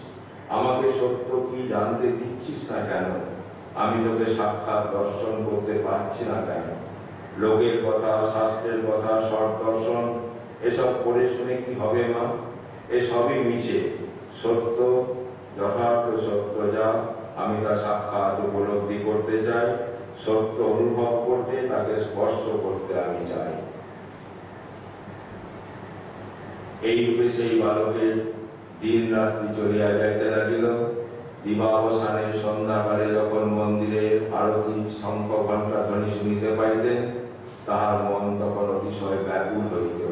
আমাকে সত্য কি জানতে দিচ্ছিস না কেন? আমি তোকে সাক্ষাৎ দর্শন করতে পারছি না কেন? লোকের কথা, শাস্ত্রের কথা, শর্ট দর্শন এসব পড়ে শুনে কি হবে মা? এসবই মিছে। সত্য, যথার্থ সত্য যা, আমি তা সাক্ষাৎ উপলব্ধি করতে চাই। সত্য অনুভব করতে, তাকে স্পর্শ করতে আমি চাই। এইরূপে সেই বালকের দিন রাত্রি চলিয়া যাইতে লাগিল। দিবাবসানের সন্ধ্যাকালে যখন মন্দিরে আরতি শঙ্খ ঘণ্টা ধ্বনি শুনিতে পাইতেন, তাহার মন তখন অতিশয় ব্যাকুল হইত।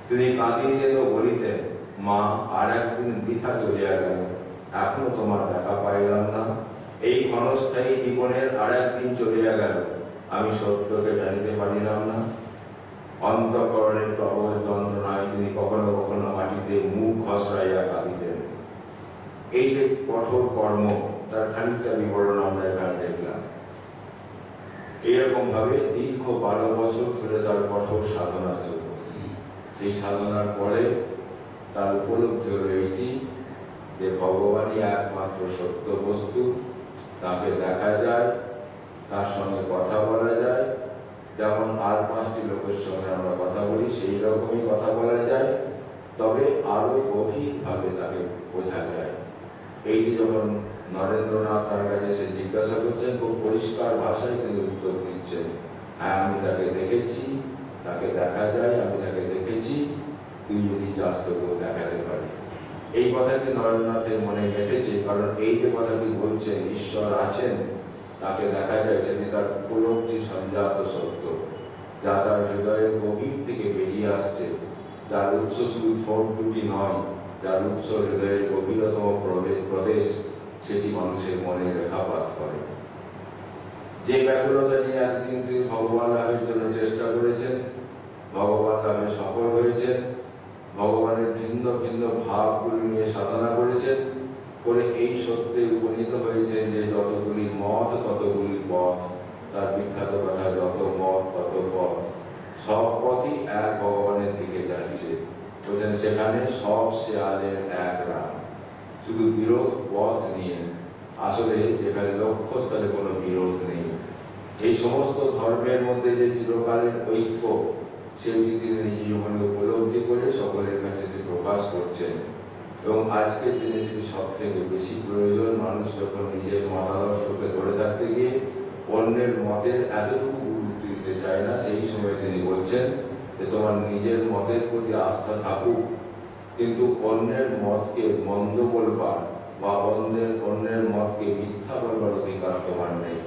তিনি কাঁদিতেন ও বলিতেন, মা, আর একদিন বৃথা চলিয়া গেল, এখনো তোমার দেখা পাইলাম না। এই ক্ষণস্থায়ী জীবনের আর একদিন চলিয়া গেল, আমি সত্যকে জানিতে পারিলাম না। অন্তঃকরণের প্রবল যন্ত্রণায় তিনি কখনো কখনো মাটিতে মুখ ঘষড়াইয়া কাঁদিতেন। এই যে কঠোর কর্ম, তার খানিকটা বিবরণ আমরা এখানে দেখলাম। এইরকম ভাবে দীর্ঘ 12 বছর ধরে তার কঠোর সাধনা চলল। সেই সাধনার পরে তার উপলব্ধি হল এইটি যে ভগবানই একমাত্র সত্য বস্তু। তাকে দেখা যায়, তার সঙ্গে কথা বলা যায়, যেমন আর 5টি লোকের সঙ্গে আমরা কথা বলি সেই রকমই কথা বলা যায়, তবে আরো গভীরভাবে তাকে বোঝা যায়। এইটি যখন নরেন্দ্রনাথ তার কাছে সে জিজ্ঞাসা করছেন, খুব পরিষ্কার ভাষায় তিনি উত্তর দিচ্ছেন, হ্যাঁ আমি তাকে দেখেছি, তাকে দেখা যায়, আমি তাকে দেখেছি, তুই যদি চাস তোকেও দেখাতে পারি। এই কথাটি নরেন্দ্রনাথের মনে গেঁথেছে, কারণ এই যে কথাটি বলছেন ঈশ্বর আছেন, তাকে দেখা যায়, সেটি তার উপলব্ধি সঞ্জাত সত্য, যা তার হৃদয়ের গভীর থেকে বেরিয়ে আসছে, যার উৎস শুধু ঠোঁট দুটি নয়, যার উৎস হৃদয়ের গভীরতম প্রদেশ, সেটি মানুষের মনে রেখাপাত করে। যে ব্যাকুলতা নিয়ে একদিন তিনি ভগবান লাভের জন্য চেষ্টা করেছেন, ভগবান লাভে সফল হয়েছেন, ভগবানের ভিন্ন ভিন্ন ভাবগুলি নিয়ে সাধনা করেছেন, করে এই সত্যে উপনীত হয়েছে যে যতগুলি মত ততগুলি পথ। তার বিখ্যাত কথা, যত মত তত পথ, সব পথই এক ভগবানের দিকে যাচ্ছে। বলছেন সেখানে সব শেয়ালের এক রাম, শুধু বিরোধ পথ নিয়ে। আসলে যেখানে লক্ষ্যস্থলে কোনো বিরোধ নেই। এই সমস্ত ধর্মের মধ্যে যে চিরকালের ঐক্য, সেটি তিনি নিজ জীবনে উপলব্ধি করে সকলের কাছে প্রকাশ করছেন। এবং আজকের দিনে সেটি সব থেকে বেশি প্রয়োজন। মানুষ যখন নিজের মতাদর্শকে ধরে থাকতে গিয়ে অন্যের মতের এতটুকু গুরুত্ব দিতে চায় না, সেই সময় তিনি বলছেন যে তোমার নিজের মতের প্রতি আস্থা থাকুক, কিন্তু অন্যের মতকে মন্দ বলবার বা অন্যের মতকে মিথ্যা বলবার অধিকার তোমার নেই।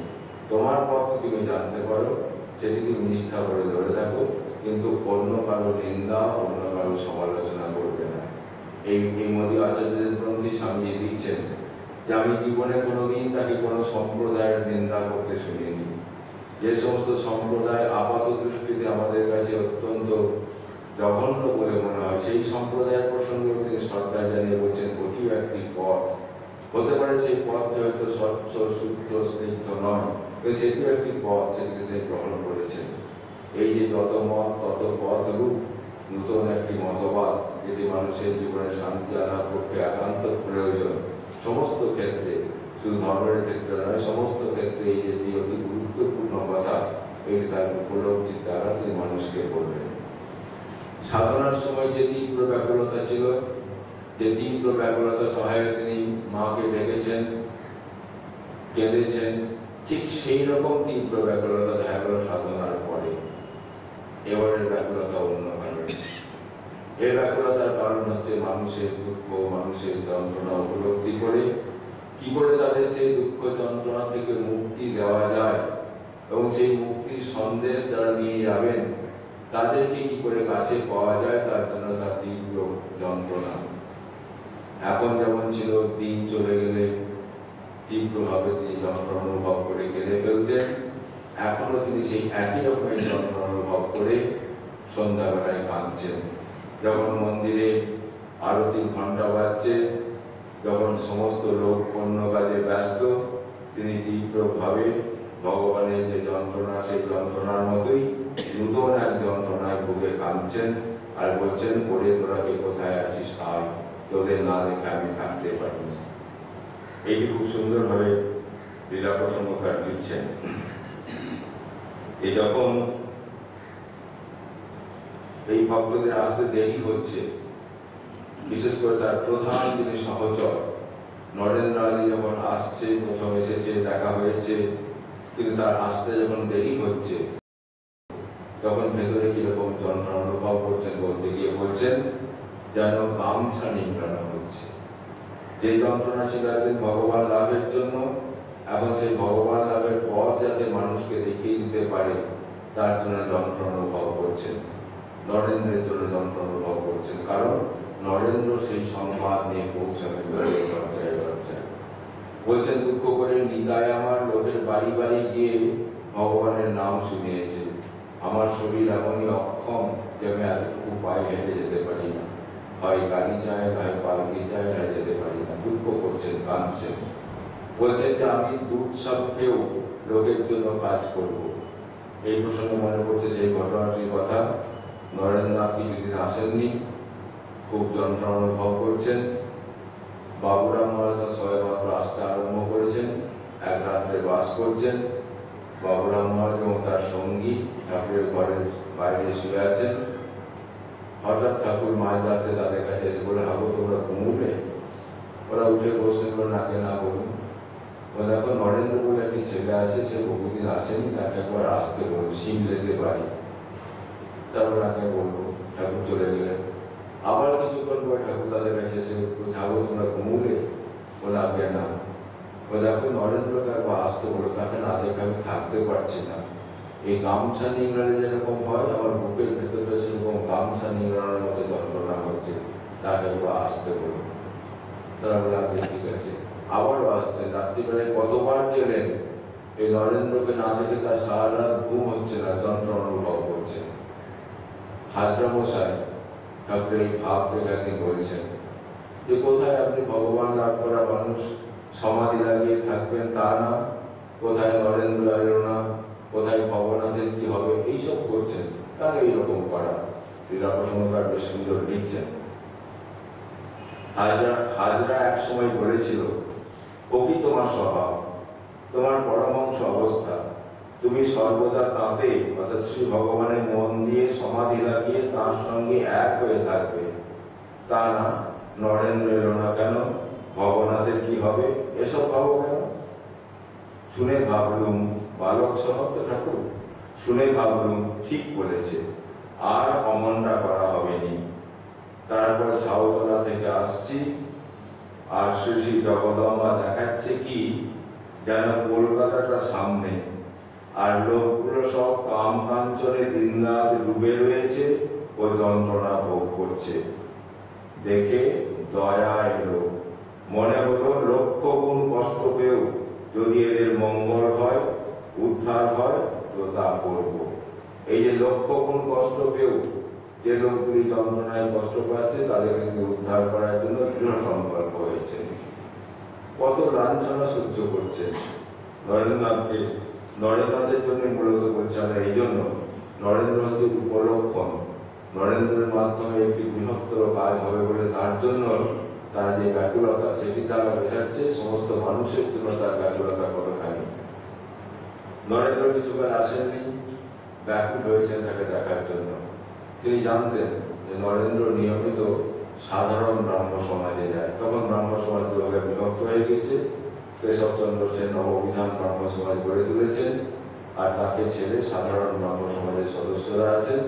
তোমার পথ তুমি জানতে পারো, সেটি তুমি নিষ্ঠা করে ধরে থাকো, কিন্তু অন্য কারো নিন্দা, অন্য কারো সমালোচনা করবে না। এই মোদী আচার্যের গ্রন্থে স্বামী দিচ্ছেন যে আমি জীবনে কোনোদিন তাকে কোনো সম্প্রদায়ের নিন্দা করতে শুনিনি। যে সমস্ত সম্প্রদায় আপাত দৃষ্টিতে আমাদের কাছে অত্যন্ত জঘন্য বলে মনে হয়, সেই সম্প্রদায়ের প্রসঙ্গে তিনি শ্রদ্ধা জানিয়ে বলছেন ওটিও একটি পথ হতে পারে। সেই পথটি হয়তো স্বচ্ছ, শুদ্ধ, স্নিগ্ধ নয়, কিন্তু সেটিও একটি পথ, সেটিকে তিনি গ্রহণ করেছেন। এই যে যত মত তত পথ রূপ নতুন একটি মতবাদ, যেটি মানুষের জীবনে শান্তি আনার পক্ষে একান্ত প্রয়োজন। সমস্ত ক্ষেত্রে, শুধু ধর্মের ক্ষেত্রে নয়, সমস্ত ক্ষেত্রে এই যে অতি গুরুত্বপূর্ণ কথা, এটি তার উপলব্ধির দ্বারা তিনি মানুষকে বললেন। সাধনার সময় যে তীব্র ব্যাকুলতা ছিল, যে তীব্র ব্যাকুলতা সহায়ে তিনি মাকে ডেকেছেন, কেঁদেছেন, ঠিক সেই রকম তীব্র ব্যাকুলতা দেখা গেল সাধনার পরে। এবারের ব্যাকুলতা অন্য কারণে। এই ব্যাকুলতার কারণ হচ্ছে মানুষের দুঃখ, মানুষের যন্ত্রণা উপলব্ধি করে কি করে তাদের সেই দুঃখ যন্ত্রণা থেকে মুক্তি দেওয়া যায়, এবং সেই মুক্তির সন্দেশ যারা নিয়ে যাবেন তাদেরকে কি করে কাছে পাওয়া যায়, তার জন্য তার তীব্র যন্ত্রণা। এখন যেমন ছিল, দিন চলে গেলে তীব্রভাবে তিনি যন্ত্রণা অনুভব করে কেঁদে ফেলতেন, এখনো তিনি সেই একই রকমের যন্ত্রণা অনুভব করে সন্ধ্যাবেলায় কাঁদছেন। যখন মন্দিরে আরতির ঘণ্টা বাজছে, যখন সমস্ত লোক অন্য কাজে ব্যস্ত, তিনি তীব্রভাবে ভগবানের যে যন্ত্রণা, সেই যন্ত্রণার মতোই নূতন এক যন্ত্রণায় ভুগে কাঁদছেন আর বলছেন, পড়ে তোরা কে কোথায় আছিস আয়, তোদের না দেখে আমি থাকতে পারি। এইটি খুব সুন্দরভাবে লীলা প্রসঙ্গকার লিখছেন। এই যখন এই ভক্তদের আসতে দেরি হচ্ছে, বিশেষ করে তার প্রধান যিনি সহচর নরেন্দ্র আলী যখন আসছে, প্রথম এসেছে, দেখা হয়েছে, কিন্তু তার আসতে যখন দেরি হচ্ছে, তখন ভেতরে কিরকম যন্ত্রণা অনুভব করছেন বলতে গিয়ে বলছেন, যেন গামছা নিংড়ানো হচ্ছে। যে যন্ত্রণা ছিল একদিন ভগবান লাভের জন্য, এখন সেই ভগবান লাভের পথ যাতে মানুষকে দেখিয়ে দিতে পারে, তার জন্য যন্ত্রণা অনুভব করছেন। নরেন্দ্রের জন্য যন্ত্রণা অনুভব করছেন, কারণ নরেন্দ্র সেই সংবাদ নিয়ে পৌঁছাবেন লজ্জায় লজ্জায়। বলছেন, দুঃখ করে নিতাই আমার লোকের বাড়ি বাড়ি গিয়ে ভগবানের নাম শুনিয়েছে। আমার শরীর এমনই অক্ষম যে আমি এতটুকু পায়ে হেঁটে যেতে পারি না, হয় গাড়ি চায়, হয় পালকি চায়, না যেতে পারি না। দুঃখ করছেন, কাঁদছেন। বলছেন যে আমি দুধ সব খেয়েও লোকের জন্য কাজ করব। এই প্রসঙ্গে মনে পড়ছে সেই ঘটনাটির কথা। নরেন্দ্রনাথ কিছুদিন আসেননি, খুব যন্ত্রণা অনুভব করছেন। বাবুরাম মহারাজ সবাই মাত্র আসতে আরম্ভ করেছেন, এক রাত্রে বাস করছেন। বাবুরাম মহারাজ এবং তার সঙ্গী ঠাকুরের ঘরের বাইরে শুয়ে আছেন। হঠাৎ ঠাকুর মাঝ রাত্রে তাদের কাছে এসে বলে, হাবো তোমরা ঘুমুবে? ওরা উঠে বসলেন, নাকে না বলুন। দেখো, নরেন্দ্র বলে একটি ছেলে আছে, সে বহুদিন আসেনি, তাকে একবার আসতে বলুন, শিম লেতে পারি। তারপর তাকে বলবো। ঠাকুর চলে গেলেন। আবার কিছুক্ষণ পরে ঠাকুর তাদের কাছে এসে যাবো, তোমরা ঘুমুলে? বলে আগে না। দেখো, নরেন্দ্রকে একবার আসতে বলো, তাকে না দেখে আমি থাকতে পারছি না। এই গামছা নিংড়ালে যেরকম হয়, আমার বুকের ভেতরে সেরকম গামছা নিংড়ানোর মতো যন্ত্রণা হচ্ছে, তাকে একবার আসতে বলো। তারা বলে আগে ঠিক আছে। আবারও আসছেন। রাত্রিবেলায় কতবার গেলেন, এই নরেন্দ্রকে না দেখে তার সারা রাত ঘুম হচ্ছে না, যন্ত্রণা অনুভব করছে। হাজরা মশাই ঠাকুরের এই ভাব দেখে একদিন বলছেন যে, কোথায় আপনি ভগবান লাভ করা মানুষ সমাধি লাগিয়ে থাকবেন তা না, কোথায় নরেন্দ্র এলো না, কোথায় ভগবানের কি হবে, এইসব করছেন, কেন এইরকম করা? লীলা প্রসঙ্গকার বেশ সুন্দর লিখছেন। হাজরা এক সময় বলেছিল, ও কি তোমার স্বভাব, তোমার পরমহংস অবস্থা, তুমি সর্বদা তাঁতে অর্থাৎ শ্রী ভগবানের মন দিয়ে সমাধি লাগিয়ে তাঁর সঙ্গে এক হয়ে থাকবে, তা না নরেন্দ্র এলো না কেন, ভগবানের কি হবে, এসব ভাবো কেন? শুনে ভাবলুম, বালক স্বভাব তো ঠাকুর, শুনে ভাবলুম ঠিক বলেছে, আর অমনটা করা হবে নি। তারপর ছাউতলা থেকে আসছি, আর শ্রী শ্রী জগদম্বা দেখাচ্ছে কি যেন কলকাতাটা সামনে, আর লোকগুলো সব কাম কাঞ্চনে দিনরাত ডুবে রয়েছে ও যন্ত্রণা ভোগ করছে। দেখে দয়া এলো, মনে হলো লক্ষ গুণ কষ্ট পেয়েও যদি এদের মঙ্গল হয়, উদ্ধার হয়, তো তা করব। এই যে লক্ষ গুণ কষ্ট পেয়েও যে লোকগুলি যন্ত্রণায় কষ্ট পাচ্ছে তাদেরকে উদ্ধার করার জন্য দৃঢ় সংকল্প হয়েছে। কত লাঞ্ছনা সহ্য করছেন নরেন্দ্রনাথকে। নরেন্দ্রনাথের জন্য মূলত করছে আমরা, এই জন্য নরেন্দ্র হচ্ছে উপলক্ষণ। নরেন্দ্রের মাধ্যমে একটি বৃহত্তর কাজ হবে বলে তার জন্য তার যে ব্যাকুলতা সেটি তারা বোঝাচ্ছে সমস্ত মানুষের জন্য তার ব্যাকুলতা কতখানি। নরেন্দ্র কিছুকাল আসেননি, ব্যাকুল হয়েছেন তাকে দেখার জন্য। তিনি জানতেন যে নরেন্দ্র নিয়মিত সাধারণ ব্রাহ্ম সমাজে যায়। তখন ব্রাহ্ম সমাজ দুভাগে বিভক্ত হয়ে গেছে। কেশবচন্দ্র সেন নববিধান ব্রাহ্ম সমাজ গড়ে তুলেছেন, আর তাকে ছেড়ে সাধারণ ব্রাহ্ম সমাজের সদস্যরা আছেন।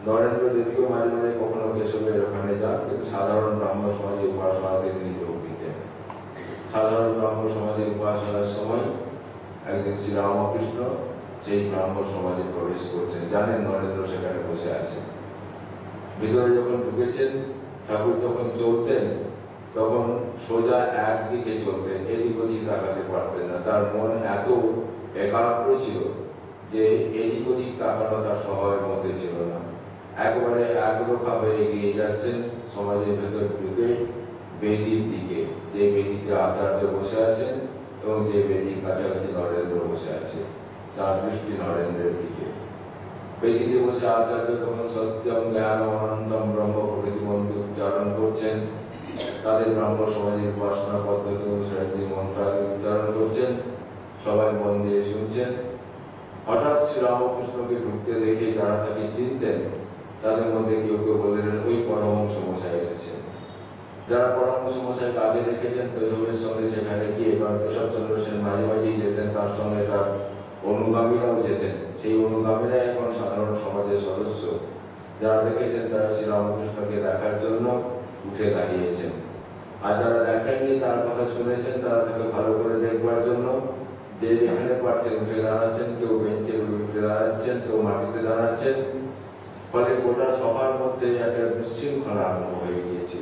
নরেন্দ্র যদিও মাঝে মাঝে কখনো কেশবের ওখানে যান, কিন্তু সাধারণ ব্রাহ্ম সমাজের উপাসনাতে তিনি যোগ দিতেন। সাধারণ ব্রাহ্ম সমাজের উপাসনার সময় একদিন শ্রীরামকৃষ্ণ সেই ব্রাহ্ম সমাজে প্রবেশ করছেন। জানেন নরেন্দ্র সেখানে বসে আছেন। ভিতরে যখন ঢুকেছেন, ঠাকুর যখন চলতেন তখন সোজা একদিকে চলতেন, এদিক ওদিক তাকাতে পারতেন না। তার মন এত একাগ্র ছিল যে এদিক ওদিক তাকানো তার স্বভাবের মধ্যে ছিল না। একবারে একরোখা হয়ে এগিয়ে যাচ্ছেন সমাজের ভেতর ঢুকে বেদির দিকে, যে বেদিতে আচার্য বসে আছেন এবং যে বেদির কাছাকাছি নরেন্দ্র বসে আছে, তার দৃষ্টি নরেন্দ্রের দিকে। বেদিতে বসে আচার্য তখন সত্যম জ্ঞান অনন্তম ব্রহ্ম প্রভৃতি মন্ত্র উচ্চারণ করছেন। তাদের ব্রাহ্ম সমাজের উপাসনা পদ্ধতি অনুসারে তিনি মন্ত্রাদি উচ্চারণ করছেন। সবাই মন দিয়ে শুনছেন। হঠাৎ শ্রীরামকৃষ্ণকে ঢুকতে দেখে যারা তাকে চিনতেন তাদের মধ্যে কেউ কেউ বললেন, ওই পরমহংস মশাই এসেছেন। যারা পরমহংস মশাইকে আগে দেখেছেন কেশবের সঙ্গে সেখানে গিয়ে, কারণ কেশবচন্দ্র সেন মাঝে মাঝেই যেতেন, তার সঙ্গে তার অনুগামীরাও যেতেন। সেই অনুগামীরা এখন সাধারণ সমাজের সদস্য। যারা দেখেছেন তারা শ্রীরামকৃষ্ণকে দেখার জন্য উঠে দাঁড়িয়েছেন, আর যারা দেখেননি তার কথা শুনেছেন তারা তাকে ভালো করে দেখবার জন্য যে যেখানে পারছেন উঠে দাঁড়াচ্ছেন। কেউ বেঞ্চে উঠে দাঁড়াচ্ছেন, কেউ মাটিতে দাঁড়াচ্ছেন। ফলে গোটা সভার মধ্যে একটা বিশৃঙ্খলা আরম্ভ হয়ে গিয়েছে।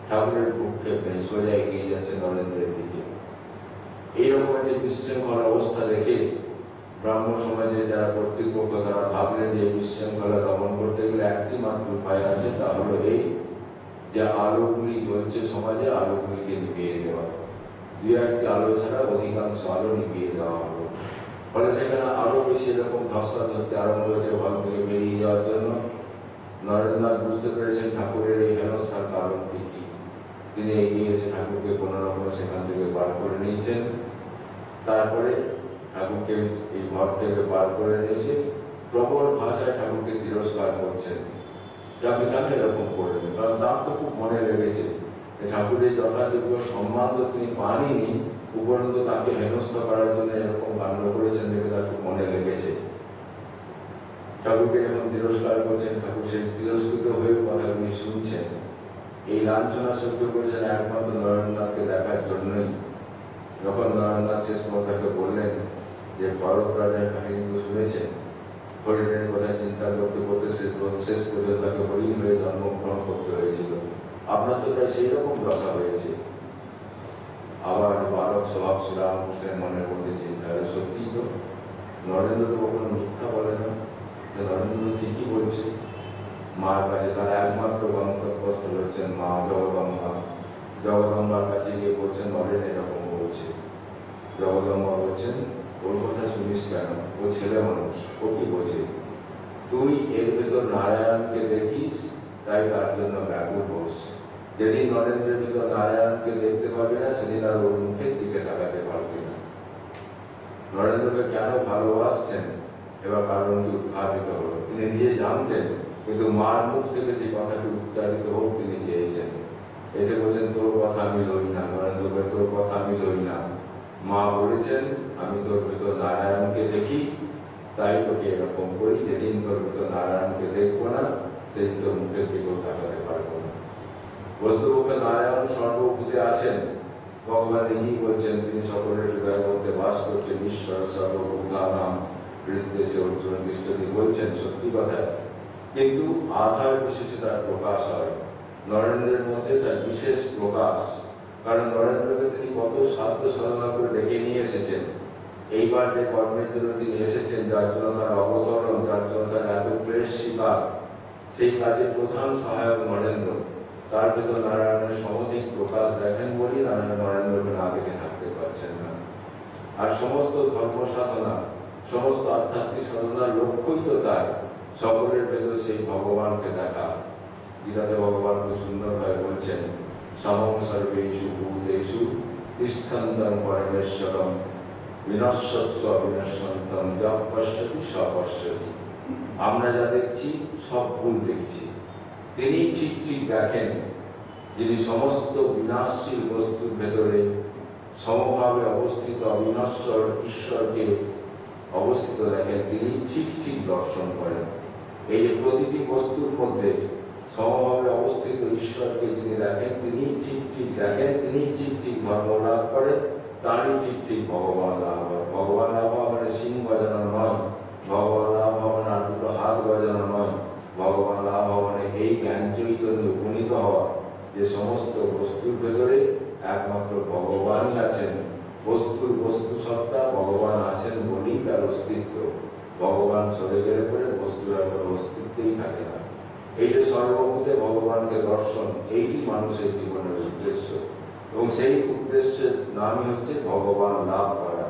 ঠাকুরের ভূক্ষেপ নেই, সোজা এগিয়ে যাচ্ছে নরেন্দ্রের দিকে। এইরকম একটি বিশৃঙ্খলা অবস্থা দেখে ব্রাহ্ম সমাজে যারা কর্তৃপক্ষ তারা ভাবলেন যে বিশৃঙ্খলা দমন করতে গেলে একটি মাত্র উপায় আছে, তা হলো এই যে আলোগুলি জ্বলছে সমাজে, আলোগুলিকে নিভিয়ে দেওয়া। দু একটি আলো ছাড়া অধিকাংশ আলো নিভিয়ে দেওয়া হলো। ফলে সেখানে আরো বেশি এরকম ধস্তাধস্তি আরম্ভ হয়েছে ঘর থেকে বেরিয়ে যাওয়ার জন্য। নরেন্দ্রনাথ বুঝতে পেরেছেন ঠাকুরের এই হেনস্থার কারণটি কি। তিনি এগিয়ে এসে ঠাকুরকে কোনো রকমে সেখান থেকে বার করে নিয়েছেন। তারপরে ঠাকুরকে এই ঘর থেকে বার করে নিয়েছে, প্রবল ভাষায় ঠাকুরকে তিরস্কার করছেন। আপনি কেন এরকম করলেন? কারণ তার তো খুব মনে লেগেছে ঠাকুরের যথাযোগ্য সম্মান তো তিনি পাননি, উপরন্তু তাকে হেনস্থা করার জন্য এরকম কাণ্ড করেছেন দেখে তার খুব মনে লেগেছে। ঠাকুরকে যখন তিরস্কার করছেন, ঠাকুর সেই তিরস্কৃত হয়ে কথাগুলি শুনছেন। এই লাঞ্ছনা সহ্য করেছেন একমাত্র নরেন্দ্রনাথকে দেখার জন্যই। যখন নরেন্দ্রনাথ শেষ তাকে বললেন যে ভরত রাজার কাহিনী তো শুনেছেন, হরিণের কথা চিন্তা করতে করতে শেষ পর্যন্ত তাকে হরিণ হয়ে জন্মগ্রহণ করতে হয়েছিল, আপনার তো প্রায় সেই রকম দশা হয়েছে। আবার বালক স্বভাব শ্রীরামকৃষ্ণের মনের মধ্যে চিন্তা হলো, সত্যি তো নরেন্দ্র তো কখনো মিথ্যা বলে না, নরেন্দ্র তো ঠিকই বলছে। মার কাছে তার একমাত্র গন্তব্যস্থল হচ্ছেন মা জগদম্বা। জগদম্বার কাছে গিয়ে বলছেন নরেন এরকম বলছে। জগদম্বা বলছেন, ওর কথা শুনিস কেন? ও ছেলে মানুষ, ও কি বোঝে? তুই এর ভেতর নারায়ণকে দেখিস, তাই তার জন্য ব্যাকুল হোস। যেদিন নরেন্দ্রের ভিতর নারায়ণকে দেখতে পারবে না, সেদিন আর ওর মুখের দিকে তাকাতে পারবে না। নরেন্দ্রকে কেন ভালোবাসছেন এবার কারণটি উদ্ঘাটিত হলো। তিনি নিজে জানতেন, কিন্তু মার মুখ থেকে সেই কথাটি উচ্চারিত হোক তিনি চেয়েছেন। এসে বলছেন, তোর কথা আমি লই না নরেন্দ্র, তোর কথা আমি লই না। মা বলেছেন, আমি তোর ভেতর নারায়ণকে দেখি, তাই তোকে এরকম করি। যেদিন তোর ভেতর নারায়ণকে দেখবো না, সেদিন তোর মুখের দিকেও তাকাতে পারবো না। বস্তুপক্ষে নারায়ণ সর্বভূতে আছেন। ভগবান নিজেই বলছেন তিনি সকলের হৃদয়ের মধ্যে বাস করছেন। ঈশ্বর সর্বভূতানাম হৃদয়ে অর্জুন দৃষ্টি বলছেন, সত্যি কথা। কিন্তু আধার বিশেষে তার প্রকাশ হয় নরেন্দ্রের মধ্যে, তার বিশেষ প্রকাশ। কারণ নরেন্দ্রকে তিনি কত সাধ্য সাধনা করে ডেকে নিয়ে এসেছেন। এইবার যে কর্মের জন্য তিনি এসেছেন, যার জন্য তার অবতরণ, যার জন্য তার এত ক্লেশ শিকার, সেই কাজে প্রধান সহায়ক নরেন্দ্র। তার ভেতর নারায়ণের সমধিক প্রকাশ দেখেন বলি নারায়ণ নরেন্দ্রকে না দেখে থাকতে পারছেন না। আর সমস্ত ধর্ম সাধনা, সমস্ত আধ্যাত্মিক সাধনার লক্ষ্যই তো তাই, সকলের ভেতর সেই ভগবানকে দেখা। গীতাতে ভগবান খুব সুন্দরভাবে বলছেন, সমং সর্বেষু ভূতেষু তিষ্ঠন্তং পরমেশ্বরম বিনশ্বৎস্ব বিনশ্বন্তম যা পশ্যতি স পশ্যতি। আমরা যা দেখছি সব ভুল দেখছি, তিনি ঠিক ঠিক দেখেন। যিনি সমস্ত বিনাশশীল বস্তুর ভেতরে সমভাবে অবস্থিত অবিনশ্বর ঈশ্বরকে অবস্থিত দেখেন, তিনি ঠিক ঠিক দর্শন করেন। এই যে প্রতিটি বস্তুর মধ্যে সমভাবে অবস্থিত ঈশ্বরকে যিনি দেখেন, তিনি ঠিক ঠিক দেখেন, তিনি ঠিক ঠিক ধর্ম লাভ করে, তারই ঠিক ঠিক ভগবান লাভ হয়। ভগবান লাভ হওয়া মানে সিং বাজানো নয়, ভগবান লাভ হওয়া মানে আর দুটো হাত বাজানো নয়, ভগবান লাভ হওয়া মানে এই জ্ঞান চৈতন্যে উপনীত হওয়া যে সমস্ত বস্তুর ভেতরে একমাত্র ভগবানই আছেন। বস্তুর বস্তু সত্তা ভগবান আছেন বলেই তার অস্তিত্ব। ভগবান চলে গেলে পরে বস্তুর আর কোনো অস্তিত্বই থাকে না। এই যে সর্বভূতে ভগবানকে দর্শন, এইটি মানুষের জীবনের উদ্দেশ্য, এবং সেই উদ্দেশ্যের নামই হচ্ছে ভগবান লাভ করা।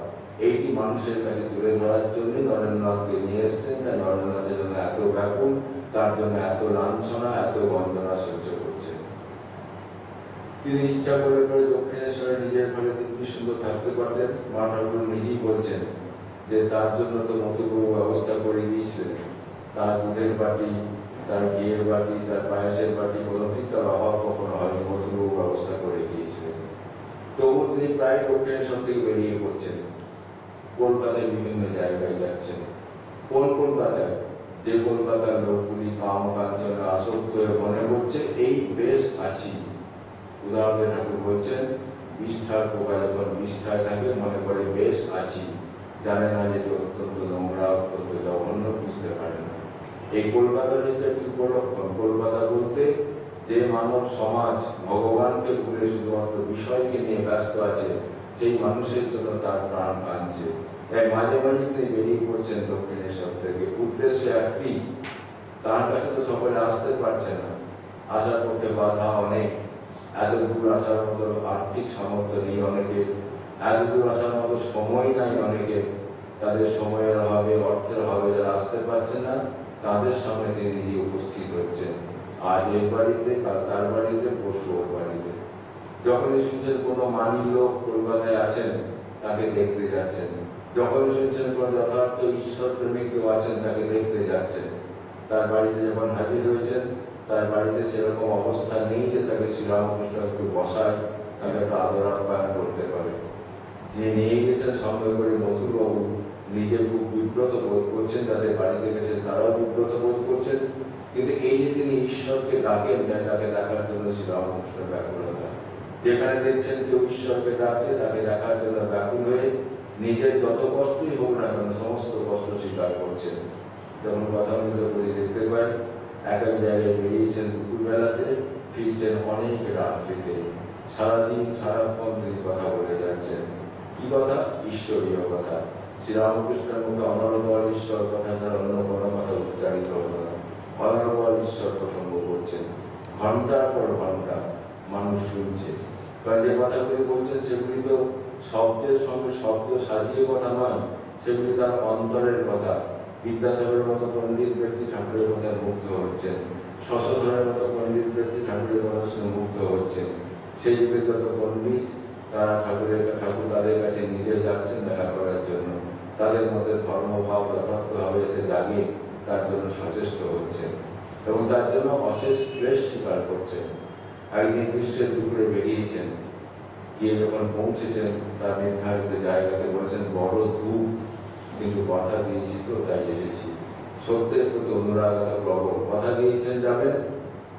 এইটি মানুষের কাছে তুলে ধরার জন্যই নরেন্দ্রনাথকে নিয়ে এসছেন। তাই নরেন্দ্রনাথের জন্য এত ব্যাকুল, তার জন্য এত লাঞ্ছনা, এত বন্দনা সহ্য করছেন। তিনি ইচ্ছা করে করে দক্ষিণেশ্বরে নিজের ঘরে দিব্যি সুন্দর থাকতে পারতেন। মা ঠাকুর নিজেই বলছেন যে তার জন্য তো মধুবাবু ব্যবস্থা করে দিয়েছিলেন। তার দুধের বাটি, তার ঘিয়ের বাটি, তার পায়েসের বাটি, কোনোটির তার অভাব কখনো হয়নি, মধুবাবু ব্যবস্থা করে গিয়েছিলেন। তবু তিনি প্রায় দক্ষিণেশ্বর থেকে বেরিয়ে পড়ছেন, কলকাতায় বিভিন্ন জায়গায় যাচ্ছেন। কোন কলকাতায়? যে কলকাতার লোকগুলি কাম কাঞ্চনে আসক্ত হয়ে মনে করছে এই বেশ আছি। উদাহরণে ঠাকুর বলছেন, বিষ্ঠার পোকা যখন বিষ্ঠায় থাকে মনে করে বেশ আছি, জানে না যে অত্যন্ত নোংরা, অত্যন্ত জঘন্য, বুঝতে পারে না। এই কলকাতার হচ্ছে একটি উপলক্ষণ। কলকাতা বলতে যে মানব সমাজ ভগবানকে ভুলে শুধুমাত্র বিষয়কে নিয়ে ব্যস্ত আছে, সেই মানুষের জন্য তার প্রাণ কাঁদছে। তাই মাঝে মাঝে তিনি বেরিয়ে পড়ছেন দক্ষিণেশ্বর থেকে। উদ্দেশ্য একটি, তার কাছে তো সকলে আসতে পারছে না, আসার পক্ষে বাধা অনেক। এত দূর আসার মতো আর্থিক সামর্থ্য নেই অনেকের, এত দূর আসার মতো সময় নাই অনেকের। তাদের সময়ের অভাবে, অর্থের অভাবে যারা আসতে পারছে না, তাদের সামনে তিনি নিজে উপস্থিত হচ্ছেন। আজ এই বাড়িতে, কাল তার বাড়িতে, পরশু ওর বাড়িতে। যখনই শুনছেন কোনো মানি লোক কলকাতায় আছেন, তাকে দেখতে যাচ্ছেন। যখনই শুনছেন কোনো যথার্থ ঈশ্বর প্রেমিক কেউ আছেন, তাকে দেখতে যাচ্ছেন। তার বাড়িতে যখন হাজির হয়েছেন, তার বাড়িতে সেরকম অবস্থা নেই যে তাকে শ্রীরামকৃষ্ণ একটু বসায়, তাকে একটা আদর আপ্যায়ন করতে পারে। যে নিয়ে গেছেন সঙ্গে করে মধুবাবু, নিজে খুব বিব্রত বোধ করছেন, যাদের বাড়িতে গেছেন তারাও বিব্রত বোধ করছেন। কিন্তু এই যে তিনি ঈশ্বরকে ডাকেন, তাকে দেখার জন্য শ্রীরামকৃষ্ণ ব্যাকুলতা। যেখানে দেখছেন কেউ ঈশ্বরকে ডাকছে, তাকে দেখার জন্য ব্যাকুল হয়ে নিজের যত কষ্টই হোক না কেন সমস্ত কষ্ট স্বীকার করছেন। যেমন কথা মতো করে দেখতে পাই, এক এক জায়গায় বেরিয়েছেন দুপুরবেলাতে, ফিরছেন অনেক রাত্রিতে। সারাদিন সারাক্ষণ তিনি কথা বলে যাচ্ছেন। কি কথা? ঈশ্বরীয় কথা। শ্রীরামকৃষ্ণের মুখে অনর্গল ঈশ্বর কথা ছাড়া অন্য কোনো কথা উচ্চারিত হতো না। অনর্গল ঈশ্বর প্রসঙ্গ করছেন, ঘন্টার পর ঘন্টা মানুষ শুনছে। কারণ যে কথাগুলি বলছেন সেগুলি তো শব্দের সঙ্গে শব্দ সাজিয়ে কথা নয়, সেগুলি তার অন্তরের কথা। বিদ্যাসাগরের মতো পণ্ডিত ব্যক্তি ঠাকুরের কথায় মুগ্ধ হচ্ছেন, শশধরের মতো পণ্ডিত ব্যক্তি ঠাকুরের কথা শুনে মুগ্ধ হচ্ছেন। সেই যুগে যত পণ্ডিত, তারা ঠাকুর তাদের কাছে নিজে যাচ্ছেন দেখা করার জন্য। তাদের মধ্যে ধর্মভাব যথার্থভাবে যাতে জাগে তার জন্য সচেষ্ট হচ্ছেন, এবং তার জন্য অশেষ ক্লেশ স্বীকার করছেন। একদিন গ্রীষ্মের দুপুরে বেরিয়েছেন, গিয়ে যখন পৌঁছেছেন তার নির্ধারিত জায়গাতে বলছেন বড় দূর, কিন্তু কথা দিয়েছি তো তাই এসেছি। সত্যের প্রতি অনুরাগ প্রবল। কথা দিয়েছেন যাবেন,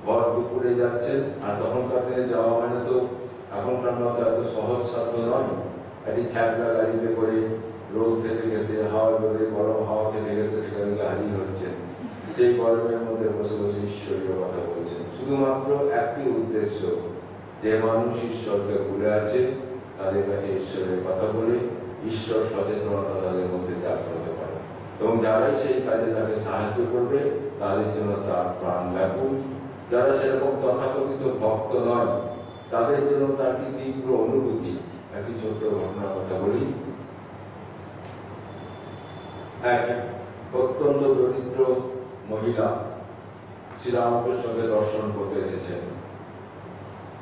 ভর দুপুরে যাচ্ছেন, আর তখনকার দিনে যাওয়া মানে তো এখনকার মতো এত সহজ সাধ্য নয়। একটি ছ্যাঁকড়া গাড়িতে করে রোদ খেতে খেতে, হাওয়া রোদে গরম হাওয়া খেতে খেতে সেখানে হাজির হচ্ছেন। সেই গরমের মধ্যে বসে বসে ঈশ্বরীয় কথা বলছেন, শুধুমাত্র একটি উদ্দেশ্য, যে মানুষ ঈশ্বরকে ভুলে আছে তাদের কাছে ঈশ্বরের কথা বলে ঈশ্বর সচেতনতা তাদের মধ্যে জাগ্রত করে, এবং যারাই সেই কাজে তাকে সাহায্য করবে তাদের জন্য তার প্রাণ ব্যাকুল। যারা সেরকম তথাকথিত ভক্ত নয় তাদের জন্য তার কি তীব্র অনুভূতি। একটি ছোট্ট ঘটনার কথা বলি। এক অত্যন্ত দরিদ্র মহিলা শ্রীরামকৃষ্ণকে দর্শন করতে এসেছেন।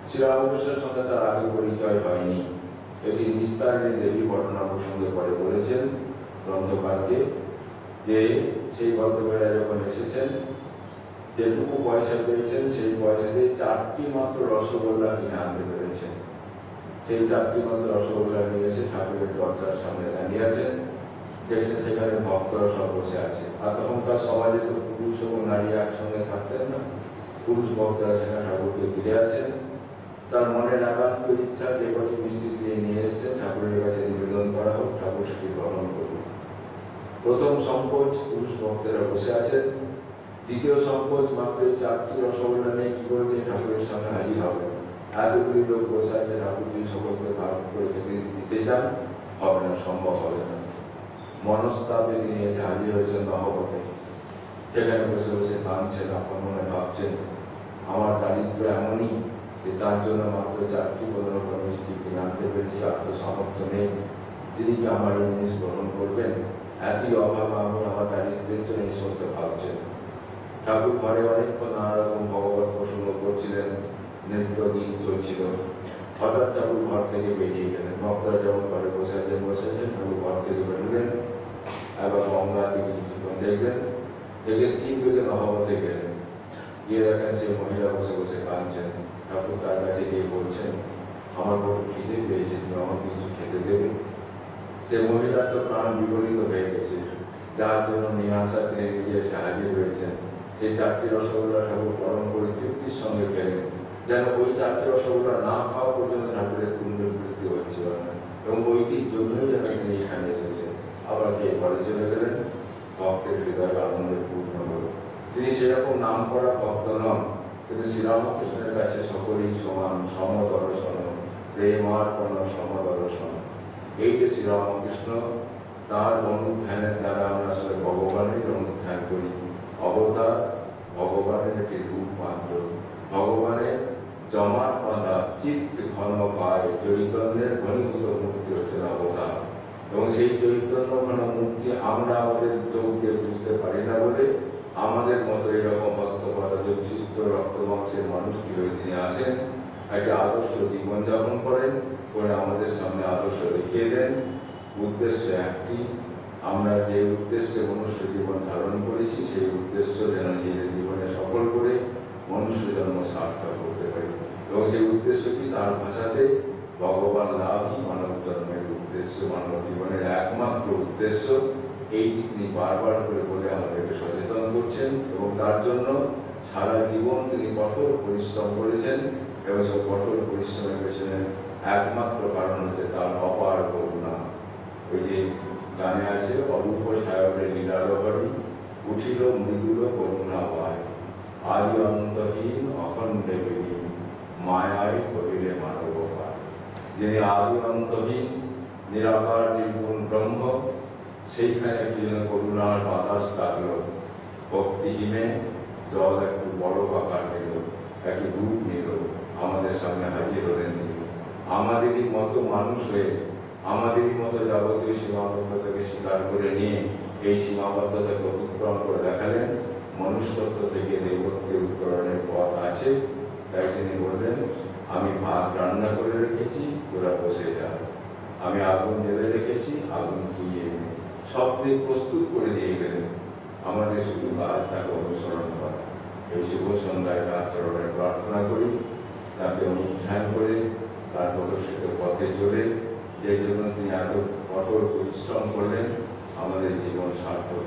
শ্রীরামকৃষ্ণের সঙ্গে তার আগে পরিচয় হয়নি। এটি নিস্তারিণী দেবী ঘটনা প্রসঙ্গে পরে বলেছেন গ্রন্থকারকে যে সেই ভদ্রমহিলা যখন এসেছেন, যেটুকু পয়সা পেয়েছেন সেই পয়সা দিয়ে 4টি মাত্র রসগোল্লা কিনে আনতে পেরেছেন। সেই 4টি মাত্র রসগোল্লা নিয়ে এসে ঠাকুরের দরজার সামনে দাঁড়িয়ে আছেন। দেখছেন সেখানে ভক্তরা সব বসে আছে। আর তখনকার সমাজে তো পুরুষ এবং নারী একসঙ্গে থাকতেন না। পুরুষ ভক্তরা সেখানে ঠাকুরকে ঘিরে আছেন। তার মনের একান্ত ইচ্ছা যে কটি মিষ্টি দিয়ে নিয়ে এসছেন ঠাকুরের কাছে নিবেদন করা হোক, ঠাকুর সেটি গ্রহণ করুন। প্রথম সংকোচ, পুরুষ ভক্তেরা বসে আছেন। দ্বিতীয় সংকোচ, মাত্র 4টি রসগোল্লা নিয়ে কি করে দিয়ে ঠাকুরের সামনে হাজির হবে। এতগুলি লোক বসে আছে, ঠাকুর যদি সকলকে ভাগ করে খেতে দিতে চান হবে না, সম্ভব হবে না। মনস্তাপে তিনি এসে হাজির হয়েছেন নহবতে। সেখানে বসে বসে কাঁদছেন, আপন মনে ভাবছেন আমার দারিদ্র এমনই যে তার জন্য মাত্র 4টি কোনোরকম মিষ্টি কিনে আনতে পেরেছি, আর তো সামর্থ্য নেই। তিনি কি আমার এই জিনিস গ্রহণ করবেন? একই অভাব আমি আমার দারিদ্রের জন্য এই সমস্ত ভাবছেন। ঠাকুর ঘরে অনেকক্ষণ নানা রকম ভগবত প্রসঙ্গ করছিলেন, নৃত্য গীত চলছিল। হঠাৎ ঠাকুর ঘর থেকে বেরিয়ে গেলেন। ভক্তরা যেমন ঘরে বসেছেন ঠাকুর ঘর থেকে বেরোলেন। এবার গঙ্গার দিকে কিছুক্ষণ দেখলেন, দেখে 3 বেগে নহবতে গেলেন। গিয়ে দেখেন সেই মহিলা বসে বসে কাঁদছেন। ঠাকুর তার কাছে গিয়ে বলছেন আমার বড় খিদে পেয়েছে, তুমি আমাকে কিছু খেতে দেবে? সে মহিলা তো প্রাণ বিগলিত হয়ে গেছে, যার জন্য নিয়ে আসা তিনি নিজে এসে হাজির হয়েছেন। সেই 4টি রসগোল্লা ঠাকুর গরম করে তৃপ্তির সঙ্গে খেলেন, যেন ওই 4টি রসগোল্লা না খাওয়া পর্যন্ত ঠাকুরের পুণ্যবৃদ্ধি হচ্ছিল না, এবং ওইটির জন্যই যেন তিনি এখানে এসেছেন। আবার কে ঘরে চলে গেলেন। ভক্তের হৃদয় আনন্দে পূর্ণ হল। তিনি সেরকম নাম করা ভক্ত নন, কিন্তু শ্রীরামকৃষ্ণের কাছে সকলেই সমান, সমদর্শন, প্রেমার্পণ, সমদর্শন। এই যে শ্রীরামকৃষ্ণ, তার অনুধ্যানের দ্বারা আমরা আসলে ভগবানের অনুধ্যান করি। অবতার ভগবানের একটি রূপ মাত্র। ভগবানের জমাট বাঁধা চিত্ত ঘন পায় চৈতন্যের ঘনীভূত মূর্তি হচ্ছে অবতার, এবং সেই চৈতন্য ঘন মূর্তি আমরা আমাদের চোখ দিয়ে বুঝতে পারি না বলে আমাদের মতো এরকম হস্তপাতা বিশিষ্ট রক্ত মাংসের মানুষটি হয়ে তিনি আসেন, একটা আদর্শ জীবনযাপন করেন, করে আমাদের সামনে আদর্শ দেখিয়ে দেন। উদ্দেশ্য একটি, আমরা যে উদ্দেশ্যে মনুষ্য জীবন ধারণ করেছি সেই উদ্দেশ্য যেন নিজের জীবনে সফল করে মনুষ্য জন্ম সার্থক করতে পারি, এবং সেই উদ্দেশ্যটি তার ভাষাতে ভগবান লাভই মানব জন্মের উদ্দেশ্য, মানব জীবনের একমাত্র উদ্দেশ্য। এইটি তিনি বারবার করে বলে আমাদেরকে সচেতন করছেন, এবং তার জন্য সারা জীবন তিনি কঠোর পরিশ্রম করেছেন, এবং সেই কঠোর পরিশ্রমের পেছনে একমাত্র কারণ হচ্ছে তার অপার করুণা। ওই যে গানে আছে, অরূপ সায়রের লীলালহরী উঠিল মৃদুল করুণা পায়, আদি অন্তহীন অখণ্ডে বিহীন মায়ায় করিলে মানব পায়। যিনি আদি অন্তহীন নিরাকার নির্গুণ ব্রহ্ম, সেইখানে একটি যেন করুণার বাতাস লাগল। ভক্তিহীনে জল একটু বড় আকার নিল, একটি রূপ নিল, আমাদের সামনে হাজির হলেন। আমাদেরই মতো মানুষ হয়ে, আমাদেরই মতো যাবতীয় সীমাবদ্ধতাকে স্বীকার করে নিয়ে এই সীমাবদ্ধতাকে অতিক্রম করে দেখালেন মনুষ্যত্ব থেকে দেবত্বে উত্তরণের পথ আছে। তাই তিনি বললেন, আমি ভাত রান্না করে রেখেছি, তোরা বসে যা। আমি আগুন জ্বেলে রেখেছি, আগুন ধুইয়ে নে। সব দিক প্রস্তুত করে দিয়ে গেলেন। আমাদের শুধু কাজ তাকে অনুসরণ করা। এই শুভ সন্ধ্যায় তার চরণে প্রার্থনা করি, তাকে অনুধ্যান করে তার প্রদর্শিত পথে চলে, যে জন্য তিনি এত কঠোর পরিশ্রম করলেন, আমাদের জীবন সার্থক